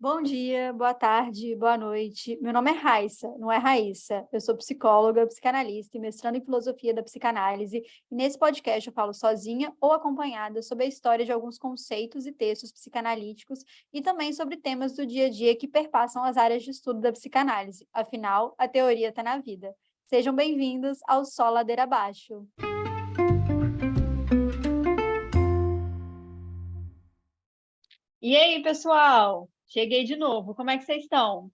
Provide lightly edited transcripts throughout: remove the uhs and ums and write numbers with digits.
Bom dia, boa tarde, boa noite. Meu nome é Raissa, não é Raíssa. Eu sou psicóloga, psicanalista e mestrando em filosofia da psicanálise. E nesse podcast eu falo sozinha ou acompanhada sobre a história de alguns conceitos e textos psicanalíticos e também sobre temas do dia a dia que perpassam as áreas de estudo da psicanálise. Afinal, a teoria está na vida. Sejam bem-vindos ao Só Ladeira Abaixo. E aí, pessoal? Cheguei de novo. Como é que vocês estão?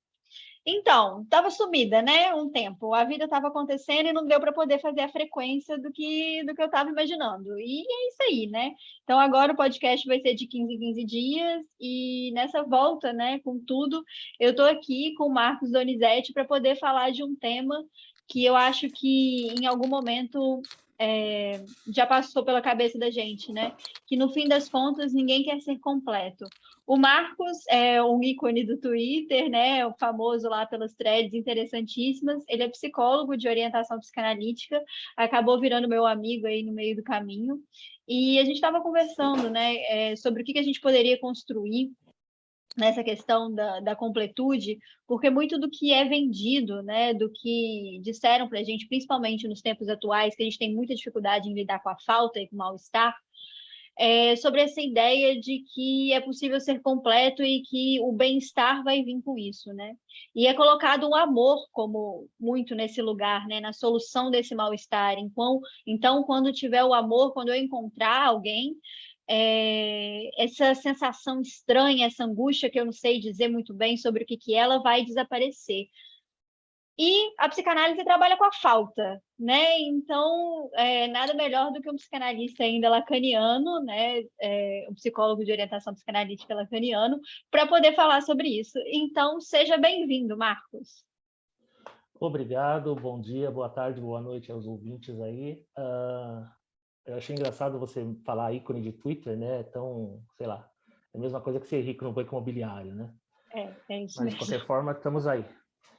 Então, estava sumida, né? Um tempo. A vida estava acontecendo e não deu para poder fazer a frequência do que eu estava imaginando. E é isso aí, né? Então, agora o podcast vai ser de 15 em 15 dias. E nessa volta, né, com tudo, eu estou aqui com o Marcos Donizete para poder falar de um tema que eu acho que em algum momento já passou pela cabeça da gente, né? Que no fim das contas ninguém quer ser completo. O Marcos é um ícone do Twitter, né? O famoso lá pelas threads interessantíssimas. Ele é psicólogo de orientação psicanalítica, acabou virando meu amigo aí no meio do caminho. E a gente estava conversando, né, sobre o que a gente poderia construir nessa questão da completude, porque muito do que é vendido, né, do que disseram para a gente, principalmente nos tempos atuais, que a gente tem muita dificuldade em lidar com a falta e com o mal-estar, sobre essa ideia de que é possível ser completo e que o bem-estar vai vir com isso, né? E é colocado o amor como muito nesse lugar, né? Na solução desse mal-estar. Então, quando tiver o amor, quando eu encontrar alguém, essa sensação estranha, essa angústia que eu não sei dizer muito bem sobre o que ela vai desaparecer. E a psicanálise trabalha com a falta, né? Então, nada melhor do que um psicanalista ainda lacaniano, né? Um psicólogo de orientação psicanalítica lacaniano, para poder falar sobre isso. Então, seja bem-vindo, Marcos. Obrigado, bom dia, boa tarde, boa noite aos ouvintes aí. Eu achei engraçado você falar ícone de Twitter, né? Então, sei lá, é a mesma coisa que ser rico no banco imobiliário, né? É isso Mas, mesmo. de qualquer forma, estamos aí.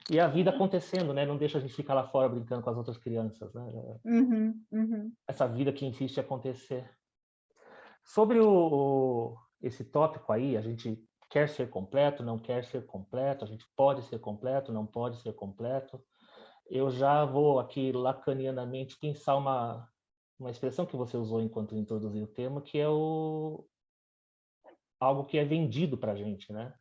E a vida acontecendo, né? Não deixa a gente ficar lá fora brincando com as outras crianças, né? Uhum. Essa vida que insiste em acontecer. Sobre esse tópico aí, a gente quer ser completo, não quer ser completo, a gente pode ser completo, não pode ser completo. Eu já vou aqui lacanianamente pensar uma expressão que você usou enquanto introduziu o tema, que é algo que é vendido para a gente, né?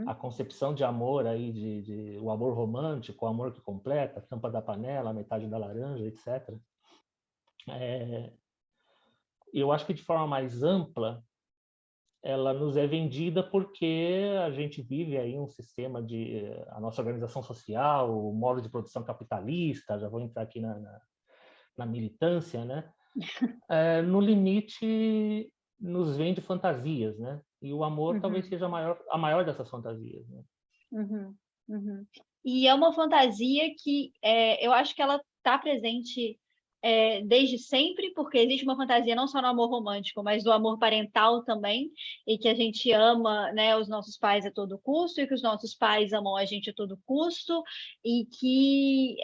A concepção de amor aí, o amor romântico, o amor que completa, a tampa da panela, a metade da laranja, etc. Eu acho que de forma mais ampla, ela nos é vendida porque a gente vive aí um sistema a nossa organização social, o modo de produção capitalista, já vou entrar aqui na militância, né? No limite nos vende fantasias, né? E o amor talvez seja a maior dessas fantasias, né? E é uma fantasia que eu acho que ela está presente desde sempre, porque existe uma fantasia não só no amor romântico, mas do amor parental também, e que a gente ama, né, os nossos pais a todo custo, e que os nossos pais amam a gente a todo custo, e que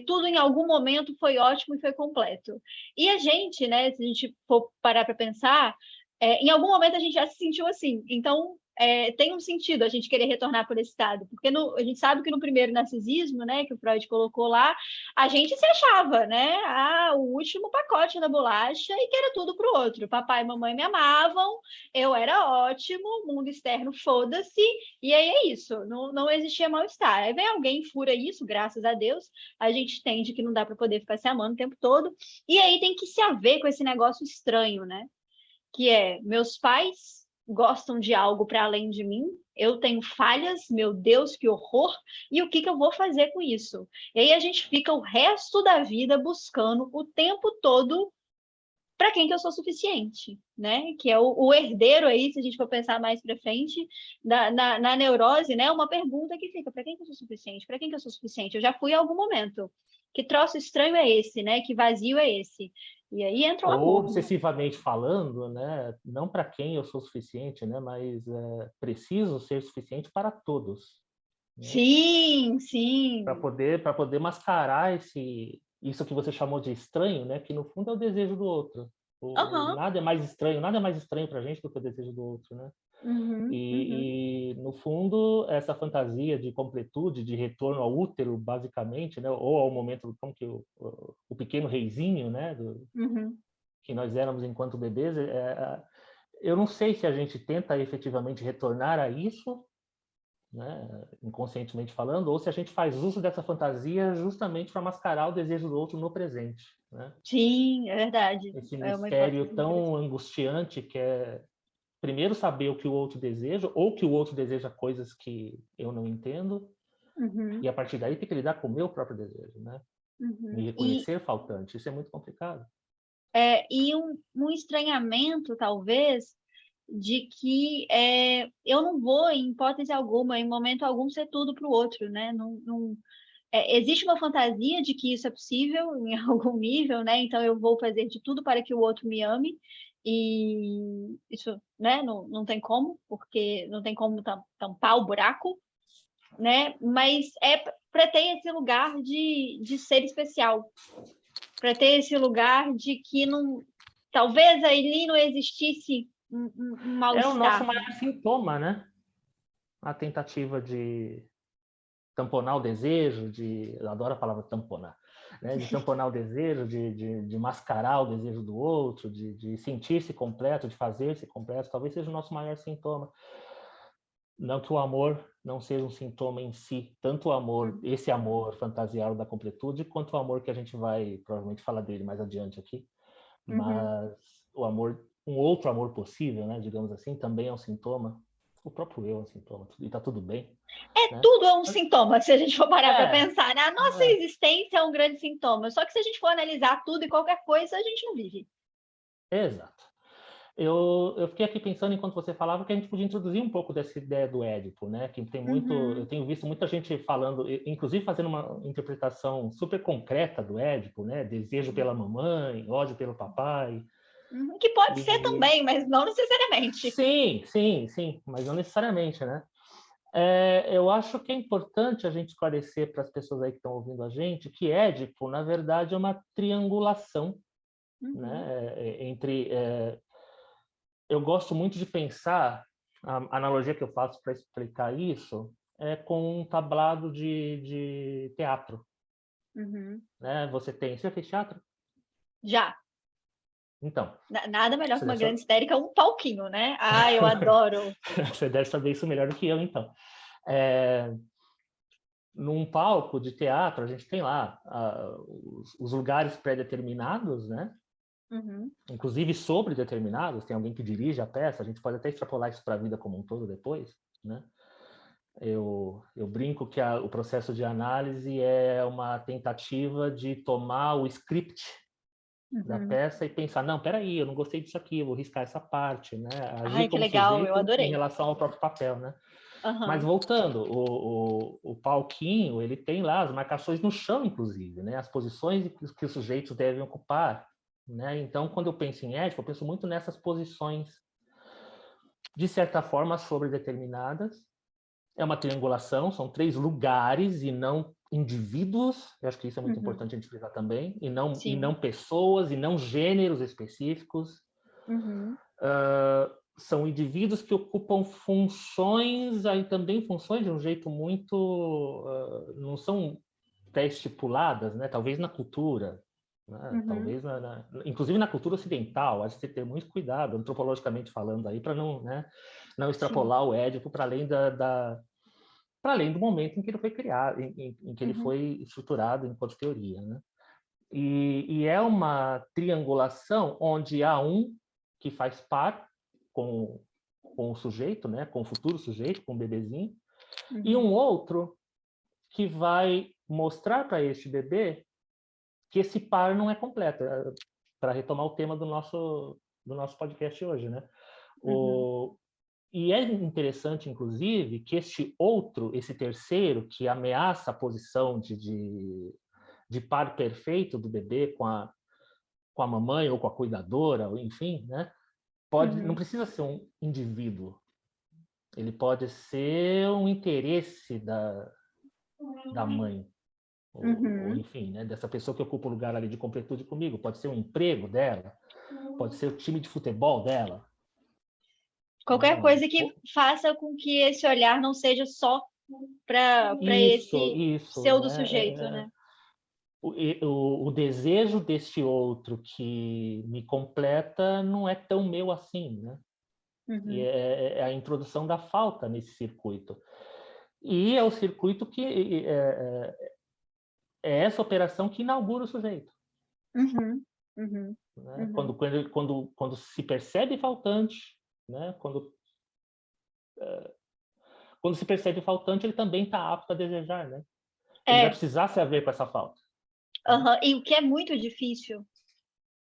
tudo em algum momento foi ótimo e foi completo. E a gente, né, se a gente for parar para pensar, em algum momento a gente já se sentiu assim. Então, tem um sentido a gente querer retornar por esse estado, porque a gente sabe que no primeiro narcisismo, né, que o Freud colocou lá, a gente se achava, né, o último pacote da bolacha e que era tudo para o outro. Papai e mamãe me amavam, eu era ótimo, mundo externo foda-se, e aí é isso, não existia mal-estar. Aí vem alguém e fura isso, graças a Deus, a gente entende que não dá para poder ficar se amando o tempo todo, e aí tem que se haver com esse negócio estranho, né? Que meus pais gostam de algo para além de mim, eu tenho falhas, meu Deus, que horror, e o que eu vou fazer com isso? E aí a gente fica o resto da vida buscando o tempo todo para quem que eu sou suficiente, né? Que é o herdeiro aí, se a gente for pensar mais para frente, na neurose, né? Uma pergunta que fica, para quem que eu sou suficiente? Para quem que eu sou suficiente? Eu já fui em algum momento. Que troço estranho é esse, né? Que vazio é esse? E aí entra o Ou amor, né? obsessivamente falando, né? Não para quem eu sou suficiente, né? Mas preciso ser suficiente para todos, né? Sim. Para poder mascarar isso que você chamou de estranho, né? Que no fundo é o desejo do outro. Aham. Nada é mais estranho para a gente do que o desejo do outro, né? E, no fundo, essa fantasia de completude, de retorno ao útero, basicamente, né? Ou ao momento, como que o pequeno reizinho, né? Que nós éramos enquanto bebês, eu não sei se a gente tenta efetivamente retornar a isso, né, inconscientemente falando, ou se a gente faz uso dessa fantasia justamente para mascarar o desejo do outro no presente, né? Sim, é verdade. Esse É uma mistério hipótese tão angustiante que é primeiro saber o que o outro deseja, ou que o outro deseja coisas que eu não entendo, e a partir daí ter que lidar com o meu próprio desejo, né? Me reconhecer faltante, isso é muito complicado. E um estranhamento, talvez, de que eu não vou, em hipótese alguma, em momento algum, ser tudo para o outro, né? Existe uma fantasia de que isso é possível em algum nível, né? Então eu vou fazer de tudo para que o outro me ame, e isso, né? Não tem como, porque não tem como tampar o buraco, né? Mas para ter esse lugar de ser especial, para ter esse lugar de que não, talvez ali não existisse um É o nosso mal-estar. maior sintoma, né? A tentativa de tamponar o desejo, eu adoro a palavra tamponar, né? De tamponar o desejo, de mascarar o desejo do outro, de sentir-se completo, de fazer-se completo, talvez seja o nosso maior sintoma. Não que o amor não seja um sintoma em si, tanto o amor, esse amor fantasiado da completude, quanto o amor que a gente vai provavelmente falar dele mais adiante aqui, mas o amor, um outro amor possível, né, digamos assim, também é um sintoma. O próprio eu é um sintoma, e tá tudo bem. Né? Tudo é um sintoma, se a gente for parar para pensar, né? A nossa É. existência é um grande sintoma, só que se a gente for analisar tudo e qualquer coisa, a gente não vive. Exato. Eu fiquei aqui pensando enquanto você falava que a gente podia introduzir um pouco dessa ideia do Édipo, né? Que tem muito, eu tenho visto muita gente falando, inclusive fazendo uma interpretação super concreta do Édipo, né? Desejo pela mamãe, ódio pelo papai. Que pode ser também, mas não necessariamente. Sim, mas não necessariamente, né? Eu acho que é importante a gente esclarecer para as pessoas aí que estão ouvindo a gente que Édipo, na verdade, é uma triangulação, né? Eu gosto muito de pensar, a analogia que eu faço para explicar isso é com um tablado de teatro. Né? Você já fez teatro? Já. Então. Nada melhor que uma grande histérica, um palquinho, né? Eu adoro. Você deve saber isso melhor do que eu, então. Num palco de teatro, a gente tem lá os lugares pré-determinados, né? Inclusive sobredeterminados, tem alguém que dirige a peça, a gente pode até extrapolar isso para a vida como um todo depois, né? Eu brinco que o processo de análise é uma tentativa de tomar o script da peça e pensar, não, peraí, eu não gostei disso aqui, eu vou riscar essa parte, né? Agir como legal, sujeito eu adorei. em relação ao próprio papel, né? Mas voltando, o palquinho, ele tem lá as marcações no chão, inclusive, né? As posições que os sujeitos devem ocupar, né? Então, quando eu penso em Édipo, eu penso muito nessas posições, de certa forma, sobredeterminadas. É uma triangulação, são 3 lugares e não indivíduos, eu acho que isso é muito importante a gente frisar também, e não pessoas, e não gêneros específicos. São indivíduos que ocupam funções, aí também funções de um jeito muito... não são pré-estipuladas, né? Talvez na cultura, né? Talvez inclusive na cultura ocidental, acho que tem que ter muito cuidado, antropologicamente falando, aí para não extrapolar o Édipo para além para além do momento em que ele foi criado, em que ele foi estruturado enquanto teoria, né? E é uma triangulação onde há um que faz par com o sujeito, né? Com o futuro sujeito, com o bebezinho, e um outro que vai mostrar para este bebê que esse par não é completo, para retomar o tema do nosso podcast hoje, né? E é interessante, inclusive, que este outro, esse terceiro, que ameaça a posição de par perfeito do bebê com a mamãe ou com a cuidadora, enfim, né? Não precisa ser um indivíduo. Ele pode ser um interesse da mãe, ou enfim, né? Dessa pessoa que ocupa o lugar ali de completude comigo. Pode ser um emprego dela, pode ser o time de futebol dela. Qualquer coisa que faça com que esse olhar não seja só para esse pseudo-sujeito, né? O desejo deste outro que me completa não é tão meu assim, né? E é a introdução da falta nesse circuito. E é o circuito que é essa operação que inaugura o sujeito. Né? Quando se percebe faltante, né? Quando se percebe faltante, ele também está apto a desejar, né? Ele vai precisar se haver com essa falta. E o que é muito difícil,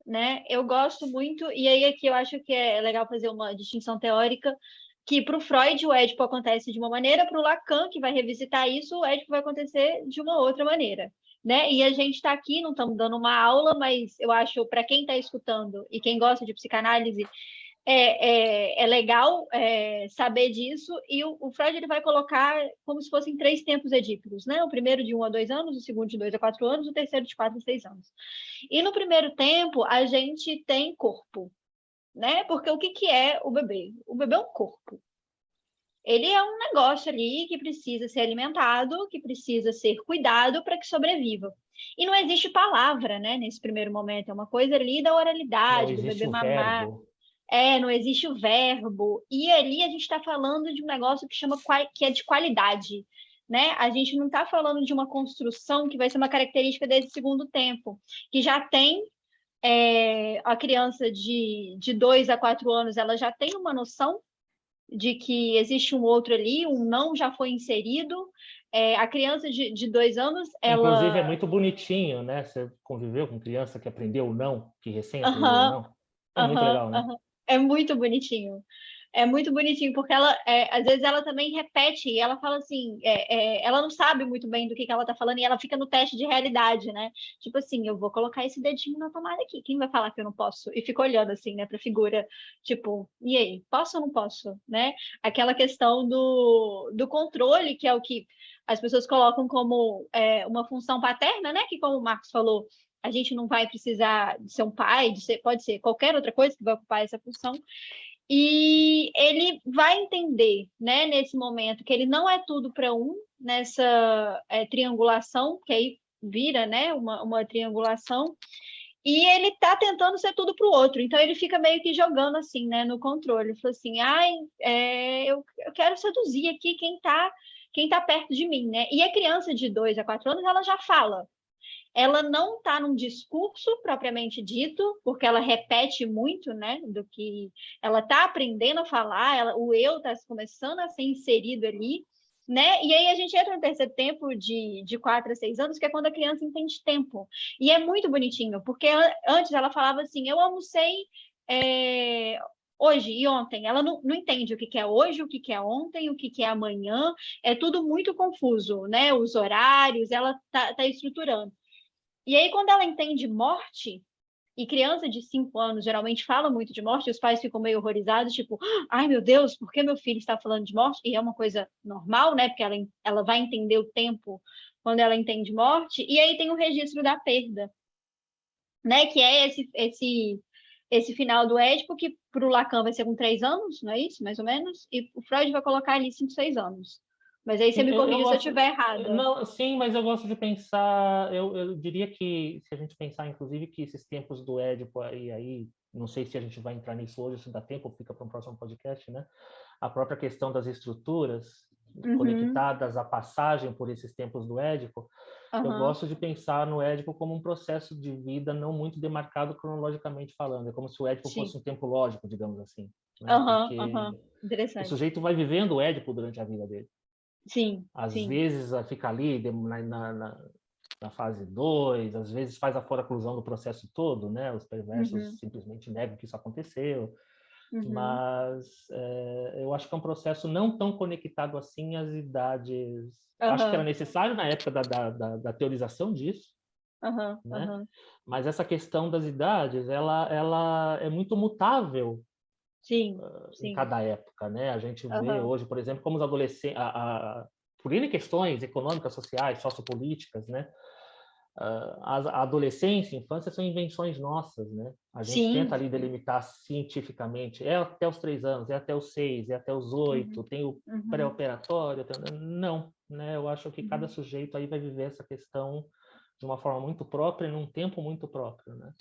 né? Eu gosto muito, e aí aqui eu acho que é legal fazer uma distinção teórica, que para o Freud o Édipo acontece de uma maneira, para o Lacan, que vai revisitar isso, o Édipo vai acontecer de uma outra maneira, né? E a gente está aqui, não estamos dando uma aula, mas eu acho, para quem está escutando e quem gosta de psicanálise, é legal saber disso, e o Freud ele vai colocar como se fossem 3 tempos edípicos, né? O primeiro de 1 a 2 anos, o segundo de 2 a 4 anos, o terceiro de 4 a 6 anos. E no primeiro tempo, a gente tem corpo, né? Porque o que é o bebê? O bebê é um corpo. Ele é um negócio ali que precisa ser alimentado, que precisa ser cuidado para que sobreviva. E não existe palavra, né? Nesse primeiro momento, é uma coisa ali da oralidade, do bebê mamar. Verbo. Não existe o verbo. E ali a gente está falando de um negócio que é de qualidade, né? A gente não está falando de uma construção que vai ser uma característica desse segundo tempo, que já tem a criança de 2 a 4 anos, ela já tem uma noção de que existe um outro ali, um não já foi inserido. A criança de 2 anos, ela... Inclusive, é muito bonitinho, né? Você conviveu com criança que aprendeu o não, que recém aprendeu o não. É muito legal, né? É muito bonitinho. É muito bonitinho, porque ela, às vezes, ela também repete, e ela fala assim, ela não sabe muito bem do que ela tá falando, e ela fica no teste de realidade, né? Tipo assim, eu vou colocar esse dedinho na tomada aqui, quem vai falar que eu não posso? E fica olhando assim, né, pra figura, tipo, e aí, posso ou não posso, né? Aquela questão do controle, que é o que as pessoas colocam como uma função paterna, né? Que, como o Marcos falou, a gente não vai precisar de ser um pai, pode ser qualquer outra coisa que vai ocupar essa função. E ele vai entender, né, nesse momento, que ele não é tudo para nessa triangulação, que aí vira, né, uma triangulação, e ele está tentando ser tudo para o outro. Então ele fica meio que jogando assim, né, no controle. Ele falou assim, eu quero seduzir aqui quem tá perto de mim, né? E a criança de 2 a 4 anos, ela já fala. Ela não está num discurso propriamente dito, porque ela repete muito, né, do que ela está aprendendo a falar, o eu está começando a ser inserido ali, né? E aí a gente entra no terceiro tempo de 4 a 6 anos, que é quando a criança entende tempo. E é muito bonitinho, porque antes ela falava assim, eu almocei hoje e ontem. Ela não entende o que é hoje, o que é ontem, o que é amanhã. É tudo muito confuso, né? Os horários, ela tá estruturando. E aí, quando ela entende morte, e criança de 5 anos geralmente fala muito de morte, os pais ficam meio horrorizados, tipo, ai meu Deus, por que meu filho está falando de morte? E é uma coisa normal, né? Porque ela vai entender o tempo quando ela entende morte. E aí tem o registro da perda, né? Que é esse final do Édipo, que para o Lacan vai ser com 3 anos, não é isso? Mais ou menos? E o Freud vai colocar ali 5, 6 anos. Mas aí você me corrige se eu estiver errada. Não, sim, mas eu gosto de pensar, eu diria que, se a gente pensar, inclusive, que esses tempos do Édipo, aí não sei se a gente vai entrar nisso hoje, se dá tempo, fica para um próximo podcast, né? A própria questão das estruturas conectadas à passagem por esses tempos do Édipo, eu gosto de pensar no Édipo como um processo de vida não muito demarcado cronologicamente falando, é como se o Édipo fosse um tempo lógico, digamos assim. Né? Porque o sujeito vai vivendo o Édipo durante a vida dele. Sim. Às vezes fica ali na fase 2, às vezes faz a foraclusão do processo todo, né? Os perversos simplesmente negam que isso aconteceu. Mas eu acho que é um processo não tão conectado assim às idades. Acho que era necessário na época da teorização disso, né? Mas essa questão das idades, ela é muito mutável. Sim. Em cada época, né? A gente vê hoje, por exemplo, como os adolescentes, por N questões econômicas, sociais, sociopolíticas, né? a adolescência, a infância são invenções nossas, né? A gente Sim. tenta ali delimitar cientificamente, é até os 3 anos, é até os 6, é até os 8, tem o pré-operatório, não, né? Eu acho que cada sujeito aí vai viver essa questão de uma forma muito própria, num tempo muito próprio, né?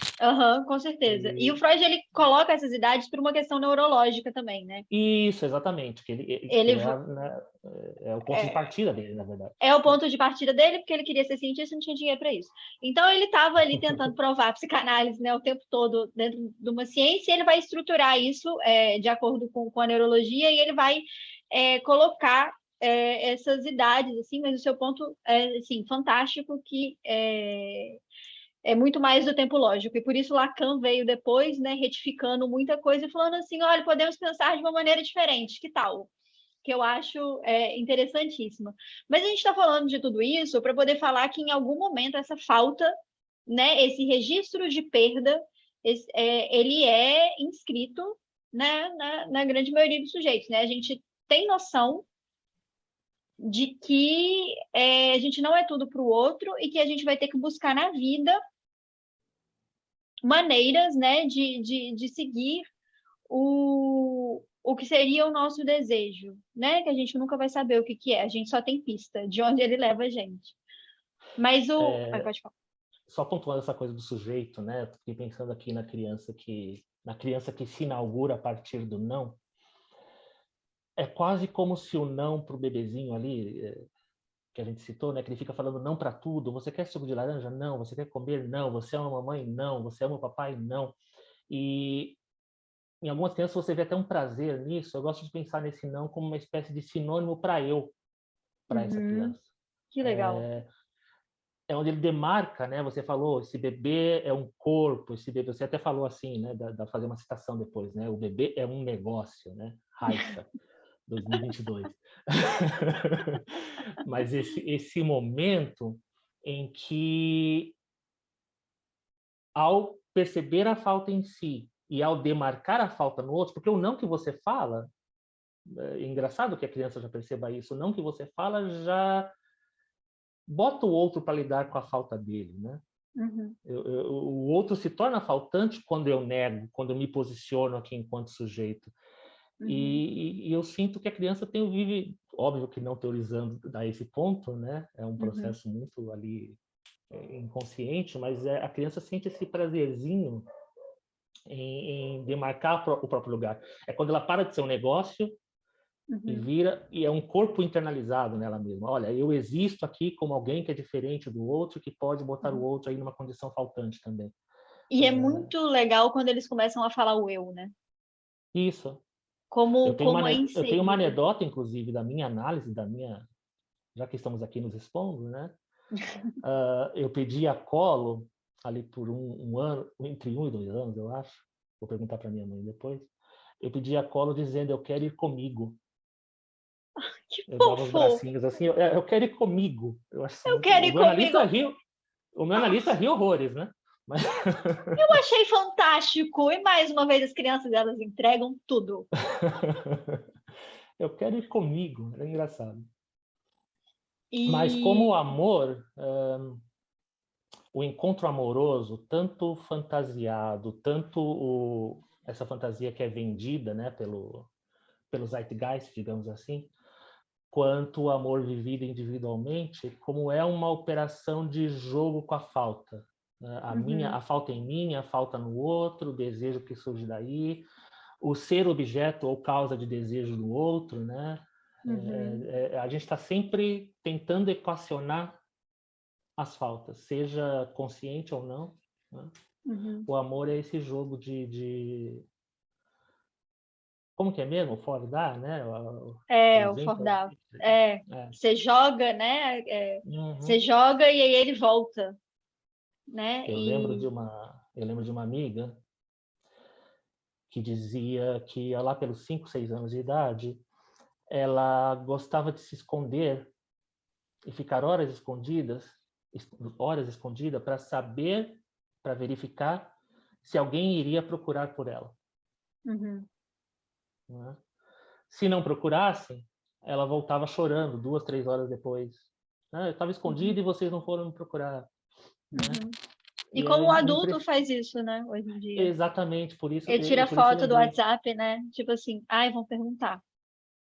Com certeza. E o Freud, ele coloca essas idades por uma questão neurológica também, né? Isso, exatamente, que Ele é o ponto de partida dele, na verdade. É o ponto de partida dele, porque ele queria ser cientista e não tinha dinheiro para isso. Então, ele estava ali tentando provar a psicanálise, né, o tempo todo dentro de uma ciência, e ele vai estruturar isso de acordo com a neurologia, e ele vai colocar essas idades, assim, mas o seu ponto é, assim, fantástico, que é muito mais do tempo lógico. E por isso Lacan veio depois, né, retificando muita coisa e falando assim, olha, podemos pensar de uma maneira diferente, que tal? Que eu acho interessantíssima. Mas a gente está falando de tudo isso para poder falar que em algum momento essa falta, né, esse registro de perda, ele é inscrito, né, na grande maioria dos sujeitos. Né? A gente tem noção de que a gente não é tudo para o outro e que a gente vai ter que buscar na vida maneiras, né, de seguir o que seria o nosso desejo, né? Que a gente nunca vai saber o que é, a gente só tem pista de onde ele leva a gente. Mas pode falar. Só pontuando essa coisa do sujeito, né? Fiquei pensando aqui na criança que se inaugura a partir do não. É quase como se o não para o bebezinho ali, que a gente citou, né? Que ele fica falando não para tudo. Você quer suco de laranja? Não. Você quer comer? Não. Você ama a mamãe? Não. Você ama o papai? Não. E em algumas crianças você vê até um prazer nisso. Eu gosto de pensar nesse não como uma espécie de sinônimo para essa criança. Que legal. É onde ele demarca, né? Você falou, esse bebê é um corpo, esse bebê, você até falou assim, né? Da fazer uma citação depois, né? O bebê é um negócio, né? Raissa, 2022. Mas esse momento em que, ao perceber a falta em si e ao demarcar a falta no outro, porque o não que você fala, é engraçado que a criança já perceba isso, o não que você fala já bota o outro para lidar com a falta dele, né? O outro se torna faltante quando eu nego, quando eu me posiciono aqui enquanto sujeito. E eu sinto que a criança vive, óbvio que não teorizando a esse ponto, né? É um processo muito ali inconsciente, mas a criança sente esse prazerzinho em demarcar o próprio lugar. É quando ela para de ser um negócio e vira, e é um corpo internalizado nela mesma. Olha, eu existo aqui como alguém que é diferente do outro, que pode botar o outro aí numa condição faltante também. E é muito legal quando eles começam a falar o eu, né? Isso. Como eu tenho uma inserido. anedota, inclusive, da minha análise, já que estamos aqui nos expondo, né? Eu pedi a colo, ali por um ano, entre 1 e 2 anos, eu acho. Vou perguntar para minha mãe depois. Eu pedi a colo dizendo, eu quero ir comigo. Que Eu dava os fofo! bracinhos assim, eu quero ir comigo. Eu acho Eu quero ir comigo! O meu analista riu horrores, né? Mas... Eu achei fantástico! E mais uma vez as crianças, elas entregam tudo. Eu quero ir comigo, era engraçado. Mas como o amor, o encontro amoroso, tanto fantasiado, tanto essa fantasia que é vendida, né, pelo zeitgeist, digamos assim, quanto o amor vivido individualmente, como é uma operação de jogo com a falta. A falta em mim, a falta no outro, o desejo que surge daí, o ser objeto ou causa de desejo do outro, né? A gente está sempre tentando equacionar as faltas, seja consciente ou não. Né? O amor é esse jogo de... Como que é mesmo? O Fordar, né? O Fordar. Você joga, né? Você joga e aí ele volta. Né? Eu lembro de uma amiga que dizia que lá pelos 5, 6 anos de idade, ela gostava de se esconder e ficar horas escondida para saber, para verificar se alguém iria procurar por ela. Né? Se não procurassem, ela voltava chorando 2, 3 horas depois. Eu estava escondida e vocês não foram me procurar. Uhum. E como o adulto faz isso, né, hoje em dia? Exatamente, por isso Ele tira por isso eu foto do lembrei. WhatsApp, né? Tipo assim, ai, vão perguntar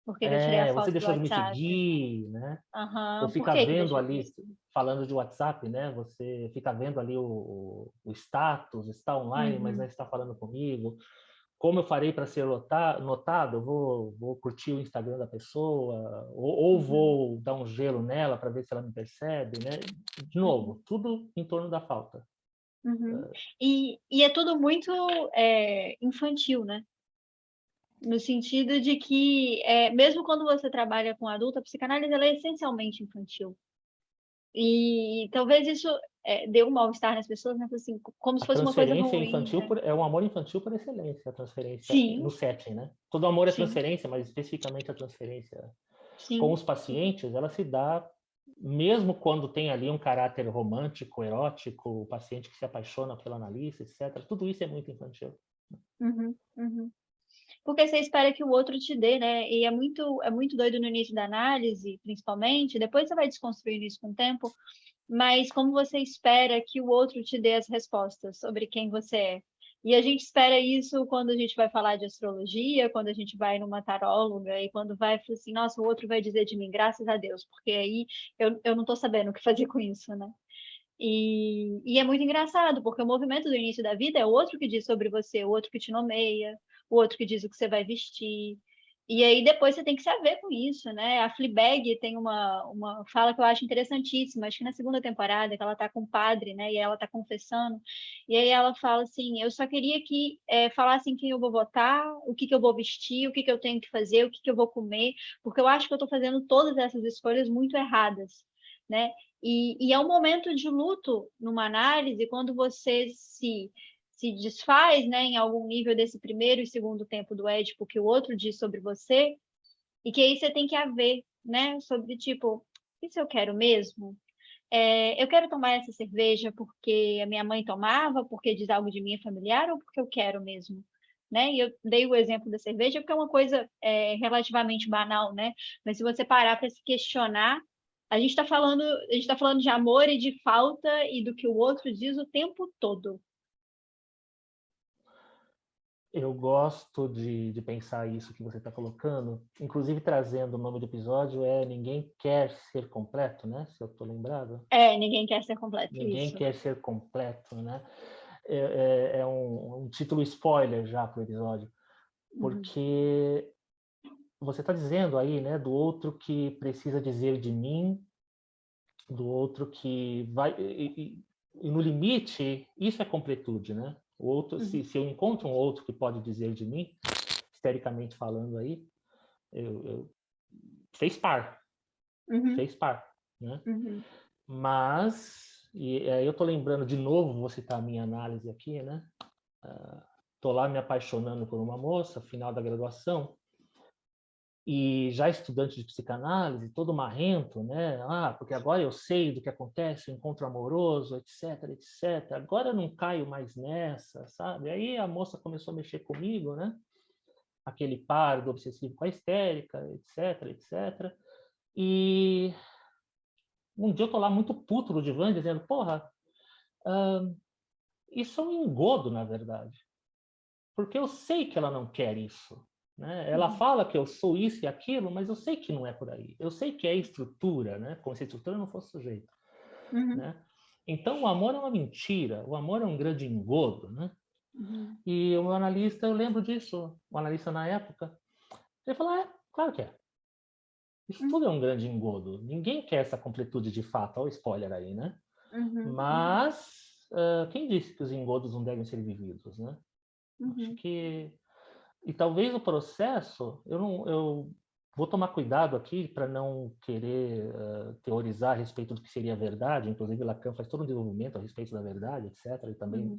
por que que eu tirei a Você foto do deixou de me WhatsApp. seguir, né? Ou Aham, por fica que que vendo deixou de me ali, seguir? falando de WhatsApp, né? Você fica vendo ali o status, está online, mas não Uhum, está falando comigo. Como eu farei para ser notado? Eu vou curtir o Instagram da pessoa, ou uhum, vou dar um gelo nela para ver se ela me percebe, né? De uhum, novo, tudo em torno da falta. uhum. E é tudo muito infantil, né? No sentido de que, mesmo quando você trabalha com adulto, a psicanálise ela é essencialmente infantil. E talvez isso dê um mal-estar nas pessoas, né? Assim, como se A fosse uma coisa transferência ruim, infantil né? é um amor infantil por excelência, a transferência no Sim, setting, né? Todo amor é sim, transferência, mas especificamente a transferência com sim, os sim. pacientes, ela se dá mesmo quando tem ali um caráter romântico, erótico, o paciente que se apaixona pelo analista, etc. Tudo isso é muito infantil. Uhum, uhum. Porque você espera que o outro te dê, né? E é muito doido no início da análise, principalmente. Depois você vai desconstruindo isso com o tempo. Mas como você espera que o outro te dê as respostas sobre quem você é? E a gente espera isso quando a gente vai falar de astrologia, quando a gente vai numa taróloga e quando vai falar assim, nossa, o outro vai dizer de mim, graças a Deus, porque aí eu não estou sabendo o que fazer com isso, né? E é muito engraçado, porque o movimento do início da vida é o outro que diz sobre você, o outro que te nomeia, o outro que diz o que você vai vestir. E aí depois você tem que se haver com isso, né? A Fleabag tem uma fala que eu acho interessantíssima, acho que na segunda temporada, que ela tá com o padre, né? E ela tá confessando. E aí ela fala assim, eu só queria que falassem quem eu vou votar, o que que eu vou vestir, o que que eu tenho que fazer, o que que eu vou comer, porque eu acho que eu tô fazendo todas essas escolhas muito erradas, né? E é um momento de luto numa análise quando você se desfaz, né, em algum nível desse primeiro e segundo tempo do Édipo que o outro diz sobre você, e que aí você tem que haver, né, sobre tipo, isso eu quero mesmo? Eu quero tomar essa cerveja porque a minha mãe tomava, porque diz algo de minha familiar ou porque eu quero mesmo? Né? E eu dei o exemplo da cerveja porque é uma coisa relativamente banal, né? Mas se você parar para se questionar, a gente tá falando de amor e de falta e do que o outro diz o tempo todo. Eu gosto de pensar isso que você está colocando, inclusive trazendo o nome do episódio é Ninguém Quer Ser Completo, né? Se eu estou lembrado. Ninguém quer ser completo, Ninguém isso. quer ser completo, né? É um título spoiler já para o episódio, Uhum, porque você está dizendo aí, né, do outro que precisa dizer de mim, do outro que vai e no limite isso é completude, né? O outro, uhum, se eu encontro um outro que pode dizer de mim, histericamente falando aí, eu fez par, uhum, fez par, né? uhum, Mas e aí eu tô lembrando de novo, vou citar a minha análise aqui, né? Tô lá me apaixonando por uma moça, final da graduação, e já estudante de psicanálise, todo marrento, né? Porque agora eu sei do que acontece, o encontro amoroso, etc, etc. Agora eu não caio mais nessa, sabe? Aí a moça começou a mexer comigo, né? Aquele par do obsessivo com a histérica, etc, etc. E um dia eu tô lá muito puto no divã, dizendo, porra, isso é um engodo, na verdade. Porque eu sei que ela não quer isso. Né? Ela uhum, fala que eu sou isso e aquilo, mas eu sei que não é por aí. Eu sei que é estrutura, né? Como se a estrutura não fosse sujeito. uhum, Né? Então, o amor é uma mentira, o amor é um grande engodo. Né? uhum, E o meu analista, eu lembro disso, o analista na época, ele falou, claro que é. Isso uhum, tudo é um grande engodo. Ninguém quer essa completude de fato. Olha o spoiler aí, né? uhum, uhum, Mas quem disse que os engodos não devem ser vividos, né? Acho uhum, que e talvez o processo, eu vou tomar cuidado aqui para não querer teorizar a respeito do que seria a verdade. Inclusive Lacan faz todo um desenvolvimento a respeito da verdade, etc. E também uhum,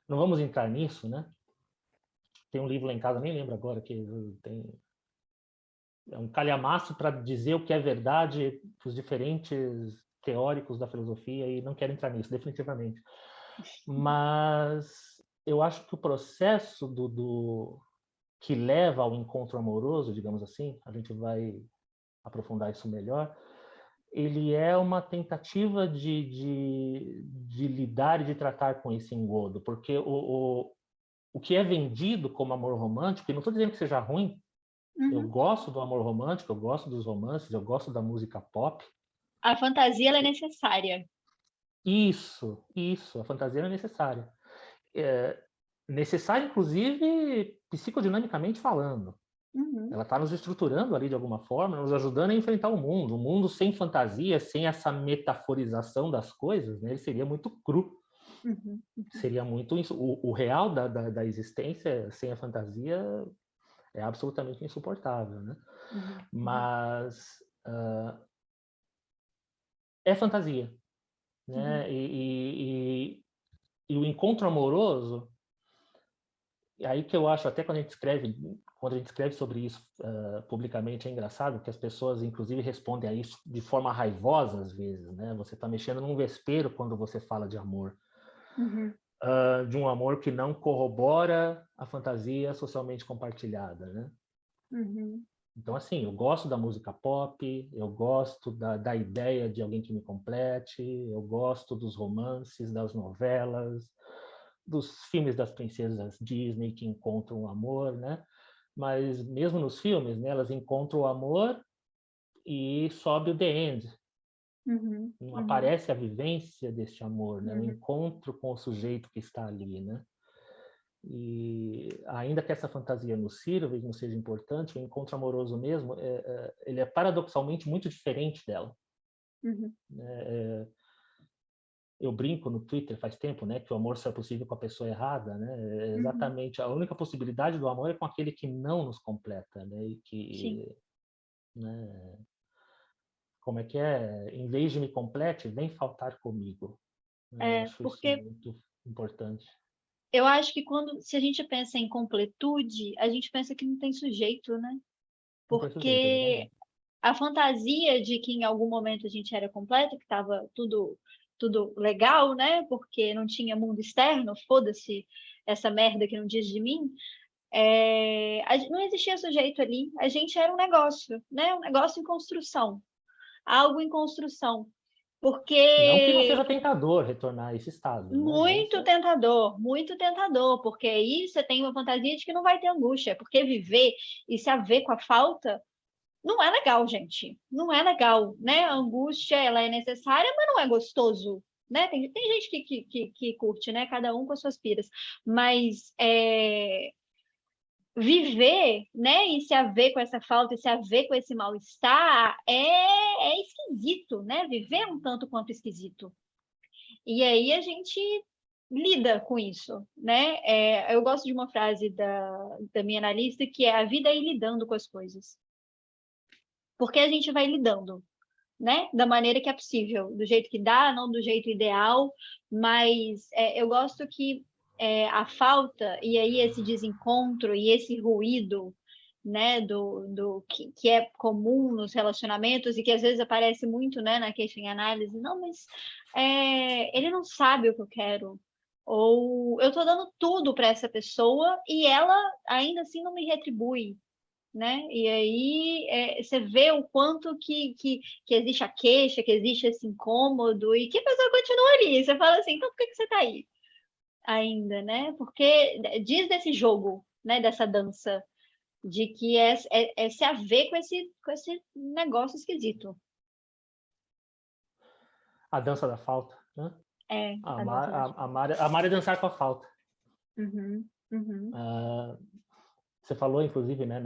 não vamos entrar nisso, né? Tem um livro lá em casa, nem lembro agora que tem é um calhamaço para dizer o que é verdade para os diferentes teóricos da filosofia e não quero entrar nisso, definitivamente. Mas eu acho que o processo do que leva ao encontro amoroso, digamos assim, a gente vai aprofundar isso melhor, ele é uma tentativa de lidar e de tratar com esse engodo, porque o que é vendido como amor romântico, e não estou dizendo que seja ruim, eu gosto do amor romântico, eu gosto dos romances, eu gosto da música pop. A fantasia ela é necessária. Isso, a fantasia é necessária. Necessária, inclusive, psicodinamicamente falando. Ela está nos estruturando ali de alguma forma, nos ajudando a enfrentar o mundo. Um mundo sem fantasia, sem essa metaforização das coisas, né, ele seria muito cru. Seria muito... O real da existência sem a fantasia é absolutamente insuportável, né? Mas é fantasia, né? E o encontro amoroso, aí que eu acho, até quando a gente escreve sobre isso publicamente, é engraçado que as pessoas, inclusive, respondem a isso de forma raivosa, às vezes, né? Você está mexendo num vespeiro quando você fala de amor. De um amor que não corrobora a fantasia socialmente compartilhada, né? Então, assim, eu gosto da música pop, eu gosto da ideia de alguém que me complete, eu gosto dos romances, das novelas, dos filmes das princesas Disney que encontram o amor, né? Mas mesmo nos filmes, né, elas encontram o amor e sobe o the end. Não aparece a vivência deste amor, né? O encontro com o sujeito que está ali, né? E ainda que essa fantasia nos sirva e não seja importante, o encontro amoroso mesmo, ele é paradoxalmente muito diferente dela. Eu brinco no Twitter faz tempo, né, que o amor só é possível com a pessoa errada, né? Exatamente, a única possibilidade do amor é com aquele que não nos completa, né? E que, né, como é que é? Em vez de me complete, vem faltar comigo. Eu acho isso Porque muito importante. eu acho que se a gente pensa em completude, a gente pensa que não tem sujeito, né? Não tem sujeito, Porque exatamente. a fantasia de que em algum momento a gente era completo, que estava tudo legal, né? Porque não tinha mundo externo, foda-se essa merda que não diz de mim. Não existia sujeito ali, a gente era um negócio, né? Um negócio em construção, algo em construção. Não que não Porque seja tentador retornar a esse estado, né? Mas muito tentador, porque aí você tem uma fantasia de que não vai ter angústia, porque viver e se haver com a falta não é legal, gente. Não é legal, né? A angústia, ela é necessária, mas não é gostoso, né? Tem gente que curte, né? Cada um com as suas piras. Mas viver, né? E se haver com essa falta, e se haver com esse mal-estar, é esquisito, né? Viver é um tanto quanto esquisito. E aí a gente lida com isso, né? Eu gosto de uma frase da minha analista que é: a vida é ir lidando com as coisas. Porque a gente vai lidando, né? Da maneira que é possível, do jeito que dá, não do jeito ideal, mas eu gosto que a falta e aí esse desencontro e esse ruído, né, que é comum nos relacionamentos e que às vezes aparece muito, né, na queixa em análise, não, mas ele não sabe o que eu quero, ou eu estou dando tudo para essa pessoa e ela ainda assim não me retribui, né? E aí você vê o quanto que existe a queixa, que existe esse incômodo e que a pessoa continua ali. Você fala assim, então por que você está aí ainda, né? Porque diz desse jogo, né? Dessa dança, de que é se haver com esse negócio esquisito. a dança da falta, né? A dança da falta. Amar é dançar com a falta. Uhum. Você falou, inclusive, né,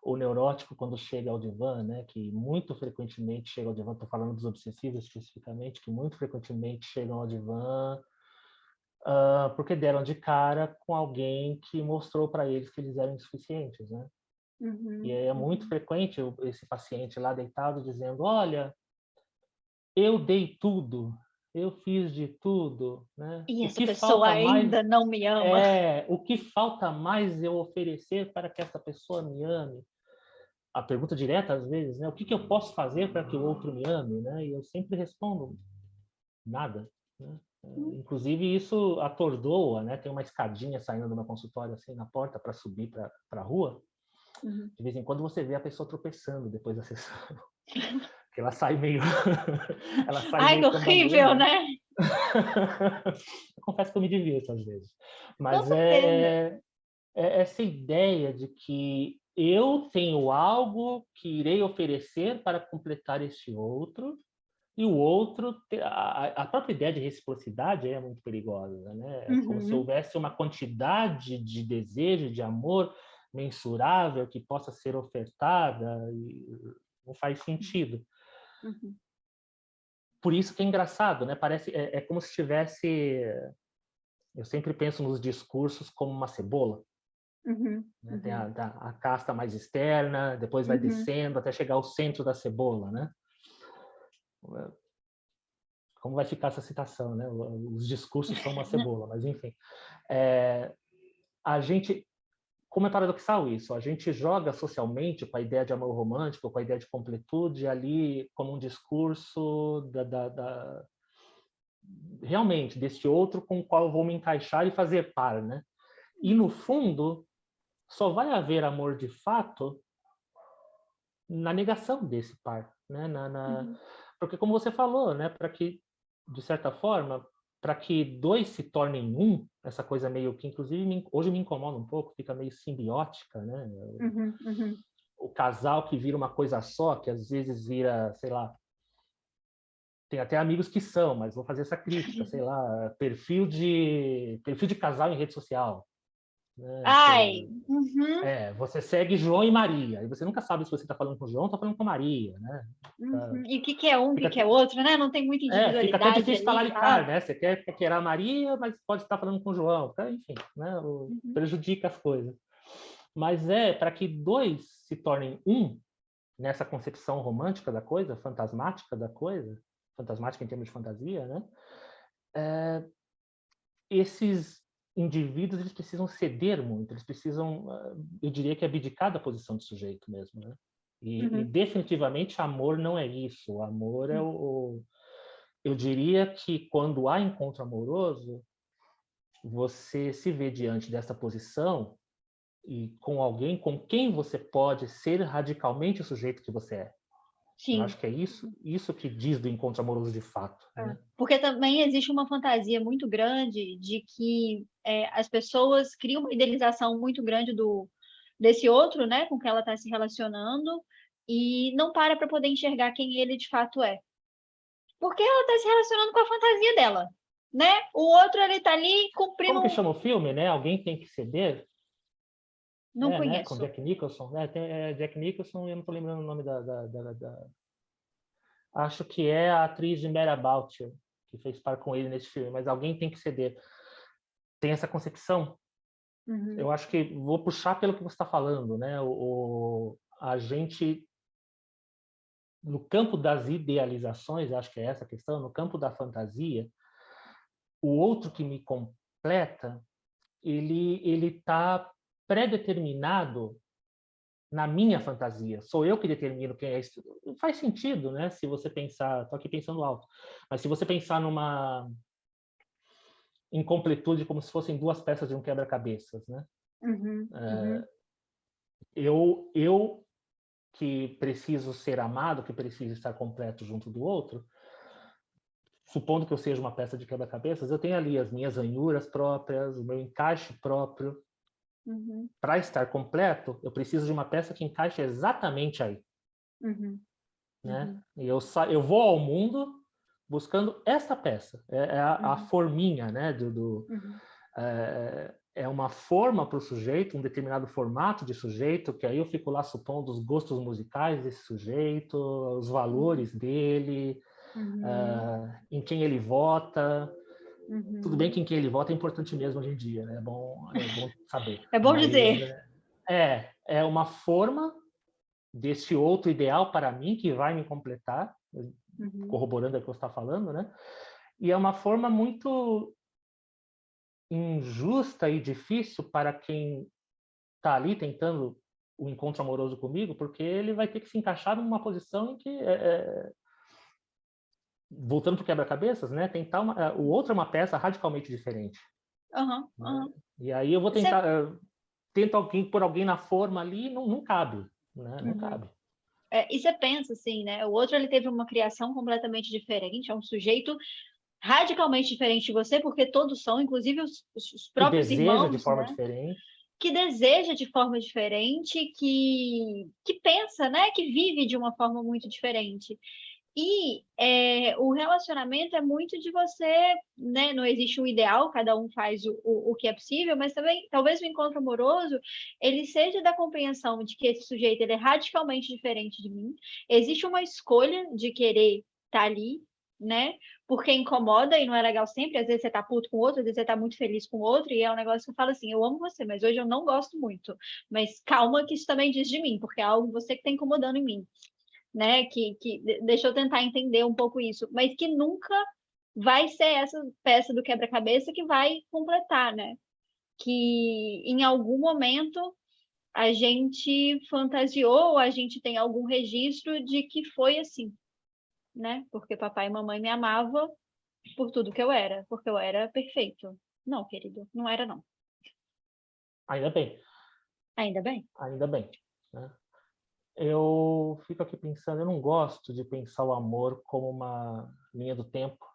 o neurótico quando chega ao divã, né, que muito frequentemente chega ao divã, estou falando dos obsessivos especificamente, que muito frequentemente chegam ao divã porque deram de cara com alguém que mostrou para eles que eles eram insuficientes, né? E é muito frequente esse paciente lá deitado dizendo: olha, eu dei tudo, eu fiz de tudo, né? E O essa que pessoa falta mais ainda não me ama. o que falta mais eu oferecer para que essa pessoa me ame? A pergunta direta às vezes, né? O que eu posso fazer para que o outro me ame, né? E eu sempre respondo: nada, né? Inclusive isso atordoa, né? Tem uma escadinha saindo do meu consultório assim na porta para subir para a rua. De vez em quando você vê a pessoa tropeçando depois da sessão. porque ela sai meio... ela sai Ai, que meio horrível, cambalhona. né? Eu confesso que eu me divirto às vezes. Com Mas certeza. é essa ideia de que eu tenho algo que irei oferecer para completar este outro, e o outro, a própria ideia de reciprocidade é muito perigosa, né? É como se houvesse uma quantidade de desejo, de amor mensurável que possa ser ofertada, e não faz sentido. Por isso que é engraçado, né? Parece, é como se tivesse... Eu sempre penso nos discursos como uma cebola. Né? Tem a casta mais externa, depois vai descendo até chegar ao centro da cebola, né? Como vai ficar essa citação, né? Os discursos são uma cebola, mas enfim. A gente, como é paradoxal isso, a gente joga socialmente com a ideia de amor romântico, com a ideia de completude ali como um discurso realmente desse outro com o qual eu vou me encaixar e fazer par, né? E no fundo só vai haver amor de fato na negação desse par, né? Porque como você falou, né? Para que, de certa forma, para que dois se tornem um, essa coisa meio que, inclusive, hoje me incomoda um pouco, fica meio simbiótica, né? O casal que vira uma coisa só, que às vezes vira, sei lá, tem até amigos que são, mas vou fazer essa crítica, sei lá, perfil de casal em rede social. Né? Ai, Você segue João e Maria, e você nunca sabe se você está falando com o João ou está falando com Maria, né? E o que que é um, o que Fica, que é outro, né? Não tem muita fica até individualidade difícil ali, talaricar, sabe? né? Você quer paquerar a Maria, mas pode estar falando com o João. Enfim, né? Prejudica as coisas. Mas para que dois se tornem um, nessa concepção romântica da coisa, fantasmática da coisa, fantasmática em termos de fantasia, né? Esses indivíduos eles precisam ceder muito, eles precisam, eu diria que abdicar da posição de sujeito mesmo, né? E definitivamente amor não é isso. O amor é eu diria que quando há encontro amoroso, você se vê diante dessa posição e com alguém com quem você pode ser radicalmente o sujeito que você é. Eu Sim. acho que é isso que diz do encontro amoroso de fato. Né? Porque também existe uma fantasia muito grande de que as pessoas criam uma idealização muito grande desse outro, né, com quem ela está se relacionando, e não para poder enxergar quem ele de fato é. Porque ela está se relacionando com a fantasia dela, né? O outro, ele está ali cumprindo... Como que chama o filme, né? Alguém tem que ceder? Não Né? Com conheço. Jack Nicholson. Jack Nicholson, eu não estou lembrando o nome Acho que é a atriz de Mary About You, que fez par com ele nesse filme, mas alguém tem que ceder. Tem essa concepção. Eu acho que vou puxar pelo que você está falando, né? A gente, no campo das idealizações, acho que é essa a questão, no campo da fantasia, o outro que me completa, ele está pré-determinado na minha fantasia. Sou eu que determino quem é isso. Faz sentido, né? Se você pensar, estou aqui pensando alto, mas se você pensar numa incompletude como se fossem duas peças de um quebra-cabeças, né? Eu que preciso ser amado, que preciso estar completo junto do outro, supondo que eu seja uma peça de quebra-cabeças, eu tenho ali as minhas ranhuras próprias, o meu encaixe próprio. Para estar completo, eu preciso de uma peça que encaixe exatamente aí. Né? E eu vou ao mundo buscando essa peça. É a forminha, né? É uma forma para o sujeito, um determinado formato de sujeito, que aí eu fico lá supondo os gostos musicais desse sujeito, os valores dele, em quem ele vota. Tudo bem que em quem ele vota é importante mesmo hoje em dia, né? É bom saber. É bom Mas, dizer. é uma forma desse outro ideal para mim que vai me completar, corroborando o que você está falando, né? E é uma forma muito injusta e difícil para quem está ali tentando o encontro amoroso comigo, porque ele vai ter que se encaixar numa posição em que voltando para o quebra-cabeças, né? Tentar o outro é uma peça radicalmente diferente. Né? E aí eu vou tentar tento alguém por alguém na forma ali, não cabe, né? Não cabe. E você pensa assim, né? O outro, ele teve uma criação completamente diferente, é um sujeito radicalmente diferente de você, porque todos são, inclusive os Que próprios deseja de irmãos, forma né? diferente. Que deseja de forma diferente, que pensa, né? Que vive de uma forma muito diferente. E o relacionamento é muito de você, né? Não existe um ideal, cada um faz o que é possível, mas também, talvez o encontro amoroso, ele seja da compreensão de que esse sujeito ele é radicalmente diferente de mim, existe uma escolha de querer estar ali, né? Porque incomoda e não é legal sempre, às vezes você tá puto com o outro, às vezes você tá muito feliz com o outro, e é um negócio que eu falo assim, eu amo você, mas hoje eu não gosto muito, mas calma que isso também diz de mim, porque é algo você que tá incomodando em mim, né? Deixa eu tentar entender um pouco isso, mas que nunca vai ser essa peça do quebra-cabeça que vai completar, né? Que em algum momento a gente fantasiou, a gente tem algum registro de que foi assim, né? Porque papai e mamãe me amavam por tudo que eu era, porque eu era perfeito. Não, querido, não era não. Ainda bem. Ainda bem. Ainda bem, né? Eu fico aqui pensando, eu não gosto de pensar o amor como uma linha do tempo,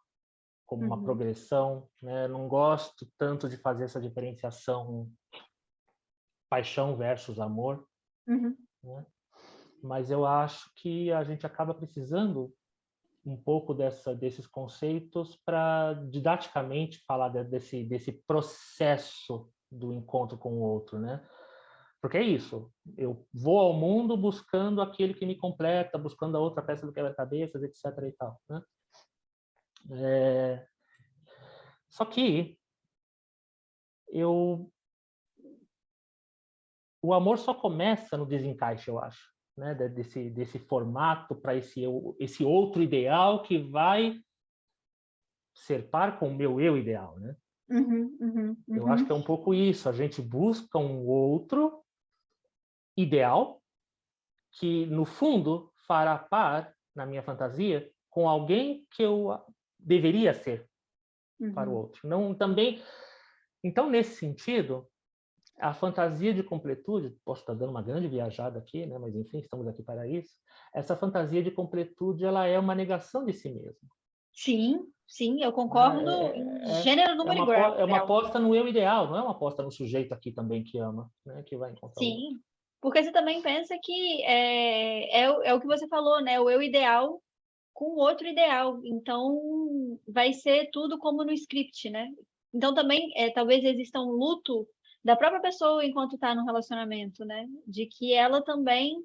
como uma progressão, né? Eu não gosto tanto de fazer essa diferenciação paixão versus amor, Uhum. né? Mas eu acho que a gente acaba precisando um pouco desses conceitos para didaticamente falar desse processo do encontro com o outro, né? Porque é isso, eu vou ao mundo buscando aquele que me completa, buscando a outra peça do quebra-cabeças, etc. e tal, né? Só que o amor só começa no desencaixe, eu acho, né? Desse formato para esse outro ideal que vai ser par com o meu eu ideal, né? Eu acho que é um pouco isso, a gente busca um outro ideal que, no fundo, fará par, na minha fantasia, com alguém que eu deveria ser para o outro. Não, também, então, nesse sentido, a fantasia de completude, posso estar dando uma grande viajada aqui, né? Mas enfim, estamos aqui para isso. Essa fantasia de completude, ela é uma negação de si mesmo. Sim, eu concordo em gênero, número e grau. É uma aposta no eu ideal, não é uma aposta no sujeito aqui também que ama, né? Que vai encontrar o outro. Sim, porque você também pensa que é o que você falou, né? O eu ideal com o outro ideal. Então, vai ser tudo como no script, né? Então, também, talvez exista um luto da própria pessoa enquanto está no relacionamento, né? De que ela também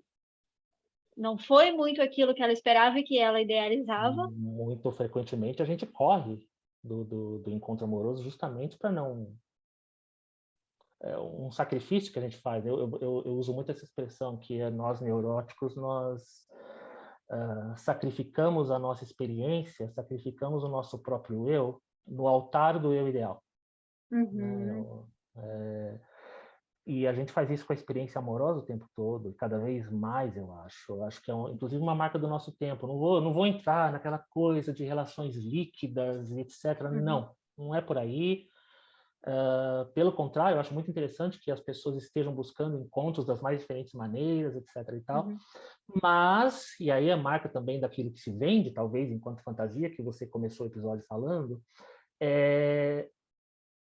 não foi muito aquilo que ela esperava e que ela idealizava. Muito frequentemente a gente corre do encontro amoroso justamente para não... É um sacrifício que a gente faz. Eu uso muito essa expressão que nós neuróticos, nós sacrificamos a nossa experiência, sacrificamos o nosso próprio eu no altar do eu ideal. Né? E a gente faz isso com a experiência amorosa o tempo todo, e cada vez mais, eu acho. Eu acho que é, inclusive, uma marca do nosso tempo. Não vou entrar naquela coisa de relações líquidas, etc. Não é por aí. Pelo contrário, eu acho muito interessante que as pessoas estejam buscando encontros das mais diferentes maneiras, etc. e tal. Mas, e aí a marca também daquilo que se vende, talvez, enquanto fantasia, que você começou o episódio falando,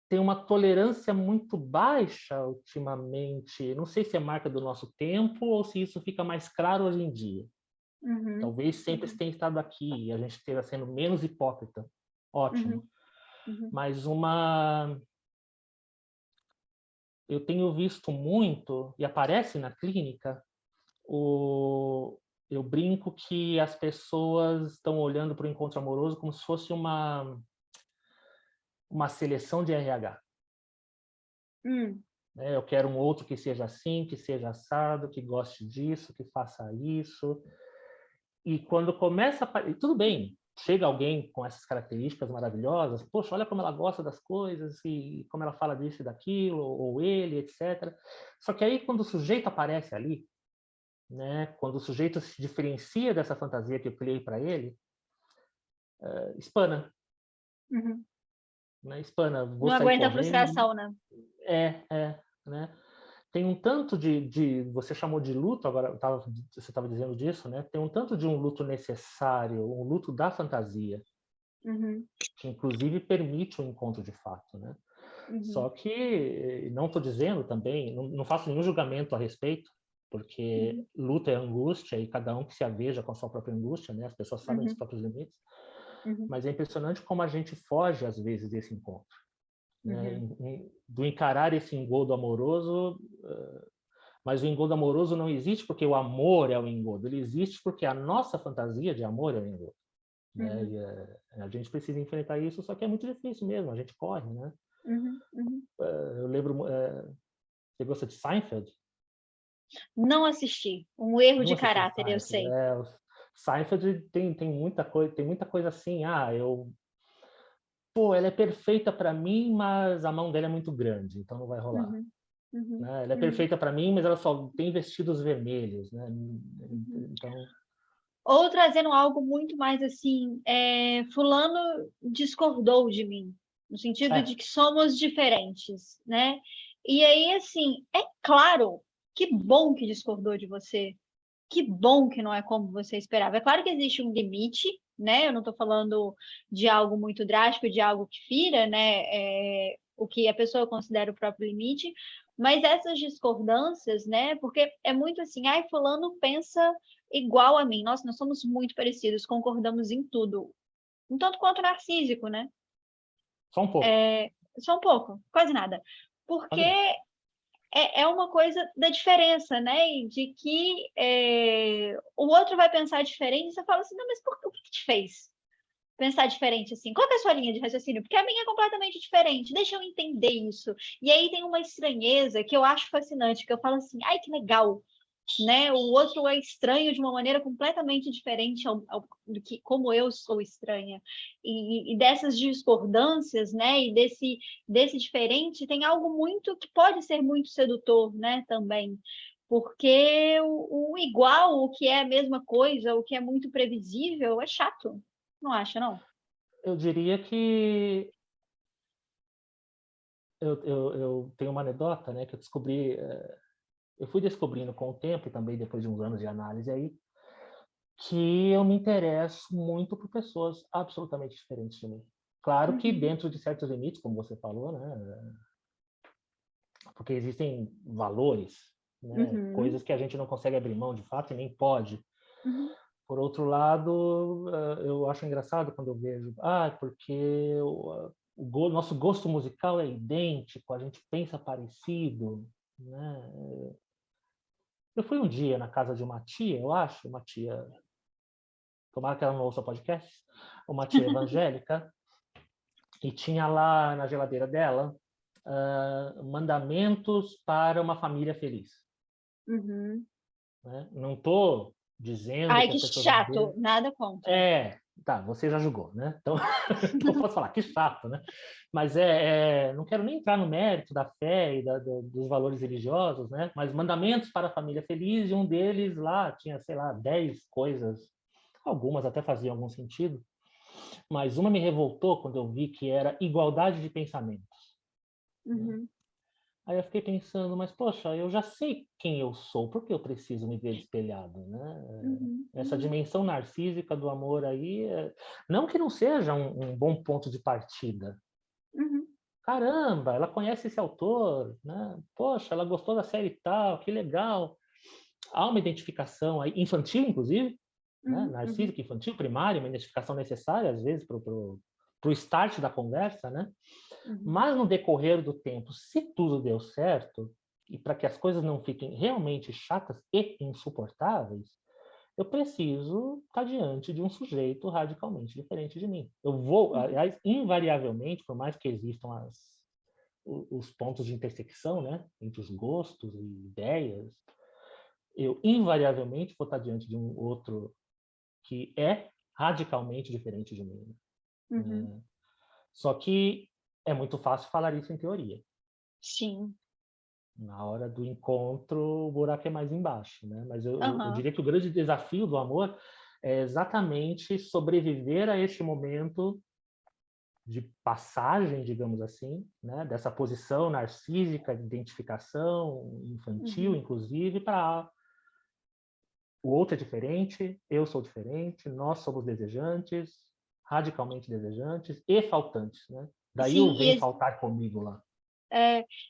tem uma tolerância muito baixa ultimamente. Não sei se é marca do nosso tempo ou se isso fica mais claro hoje em dia. Talvez sempre tenha estado aqui e a gente esteja sendo menos hipócrita. Ótimo. Mas eu tenho visto muito, e aparece na clínica, eu brinco que as pessoas estão olhando para o encontro amoroso como se fosse uma seleção de RH. Eu quero um outro que seja assim, que seja assado, que goste disso, que faça isso. E quando começa a... Tudo bem, chega alguém com essas características maravilhosas, poxa, olha como ela gosta das coisas e como ela fala disso e daquilo, ou ele, etc. Só que aí, quando o sujeito aparece ali, né, quando o sujeito se diferencia dessa fantasia que eu criei para ele, espana. Né? Espana, vou Não sair aguenta a correndo. frustração, né? Né? tem um tanto você chamou de luto, agora você estava dizendo disso, né? Tem um tanto de um luto necessário, um luto da fantasia, que inclusive permite o encontro de fato, né? Só que não estou dizendo também, não faço nenhum julgamento a respeito, porque luta é angústia e cada um que se aveja com a sua própria angústia, né? As pessoas sabem dos próprios limites. Mas é impressionante como a gente foge às vezes desse encontro, né? Do encarar esse engodo amoroso. Mas o engodo amoroso não existe porque o amor é o engodo, ele existe porque a nossa fantasia de amor é o engodo, né? E a gente precisa enfrentar isso, só que é muito difícil mesmo, a gente corre, né? Eu lembro, você gosta de Seinfeld? Não assisti. Um erro Não de assistiu caráter, eu Seinfeld? sei. O Seinfeld tem muita coisa assim, pô, ela é perfeita para mim, mas a mão dela é muito grande, então não vai rolar. Né? Ela é perfeita para mim, mas ela só tem vestidos vermelhos, né? Então, Ou trazendo algo muito mais assim, fulano discordou de mim, no sentido de que somos diferentes, né? E aí, assim, é claro, que bom que discordou de você, que bom que não é como você esperava. É claro que existe um limite, né? Eu não estou falando de algo muito drástico, de algo que fira, né? O que a pessoa considera o próprio limite, mas essas discordâncias, né? Porque é muito assim, ai, fulano pensa igual a mim. Nossa, nós somos muito parecidos, concordamos em tudo. Um tanto quanto narcísico, né? só um pouco. Só um pouco, quase nada. Porque é uma coisa da diferença, né? E de que o outro vai pensar diferente, e você fala assim, não, mas o que te fez pensar diferente assim? Qual é a sua linha de raciocínio? Porque a minha é completamente diferente, deixa eu entender isso. E aí tem uma estranheza que eu acho fascinante, que eu falo assim, ai, que legal, né? O outro é estranho de uma maneira completamente diferente do que como eu sou estranha. E dessas discordâncias, né? E desse diferente, tem algo muito que pode ser muito sedutor, né? Também. Porque o igual, o que é a mesma coisa, o que é muito previsível, é chato. Não acha, não? Eu diria que eu tenho uma anedota, né, que eu descobri, eu fui descobrindo com o tempo e também depois de uns anos de análise aí, que eu me interesso muito por pessoas absolutamente diferentes de mim. Claro que dentro de certos limites, como você falou, né, porque existem valores, né, coisas que a gente não consegue abrir mão de fato e nem pode. Por outro lado, eu acho engraçado quando eu vejo, porque nosso gosto musical é idêntico, a gente pensa parecido, né? Eu fui um dia na casa de uma tia, eu acho, uma tia, tomara que ela não ouça podcast, uma tia evangélica, e tinha lá na geladeira dela mandamentos para uma família feliz. Né? Não estou dizendo Ai, que que as pessoas chato, nada contra. Tá, você já julgou, né? Então, não posso falar, que chato, né? Mas não quero nem entrar no mérito da fé e dos valores religiosos, né? Mas mandamentos para a família feliz, e um deles lá tinha, sei lá, 10 coisas, algumas até faziam algum sentido, mas uma me revoltou quando eu vi que era igualdade de pensamentos. Né? Aí eu fiquei pensando, mas poxa, eu já sei quem eu sou, por que eu preciso me ver espelhado, né? Essa dimensão narcísica do amor aí, não que não seja um bom ponto de partida. Caramba, ela conhece esse autor, né? Poxa, ela gostou da série tal, que legal. Há uma identificação aí, infantil, inclusive, né? Narcísica infantil, primária, uma identificação necessária, às vezes, para o start da conversa, né? Mas no decorrer do tempo, se tudo deu certo, e para que as coisas não fiquem realmente chatas e insuportáveis, eu preciso estar diante de um sujeito radicalmente diferente de mim. Eu vou, aliás, invariavelmente, por mais que existam os pontos de intersecção, né, entre os gostos e ideias, eu invariavelmente vou estar diante de um outro que é radicalmente diferente de mim. Só que é muito fácil falar isso em teoria. Sim. Na hora do encontro, o buraco é mais embaixo, né? Mas eu diria que o grande desafio do amor é exatamente sobreviver a este momento de passagem, digamos assim, né, dessa posição narcísica de identificação infantil, inclusive, para o outro é diferente, eu sou diferente, nós somos desejantes, radicalmente desejantes e faltantes, né? Daí Sim, o vem faltar comigo lá.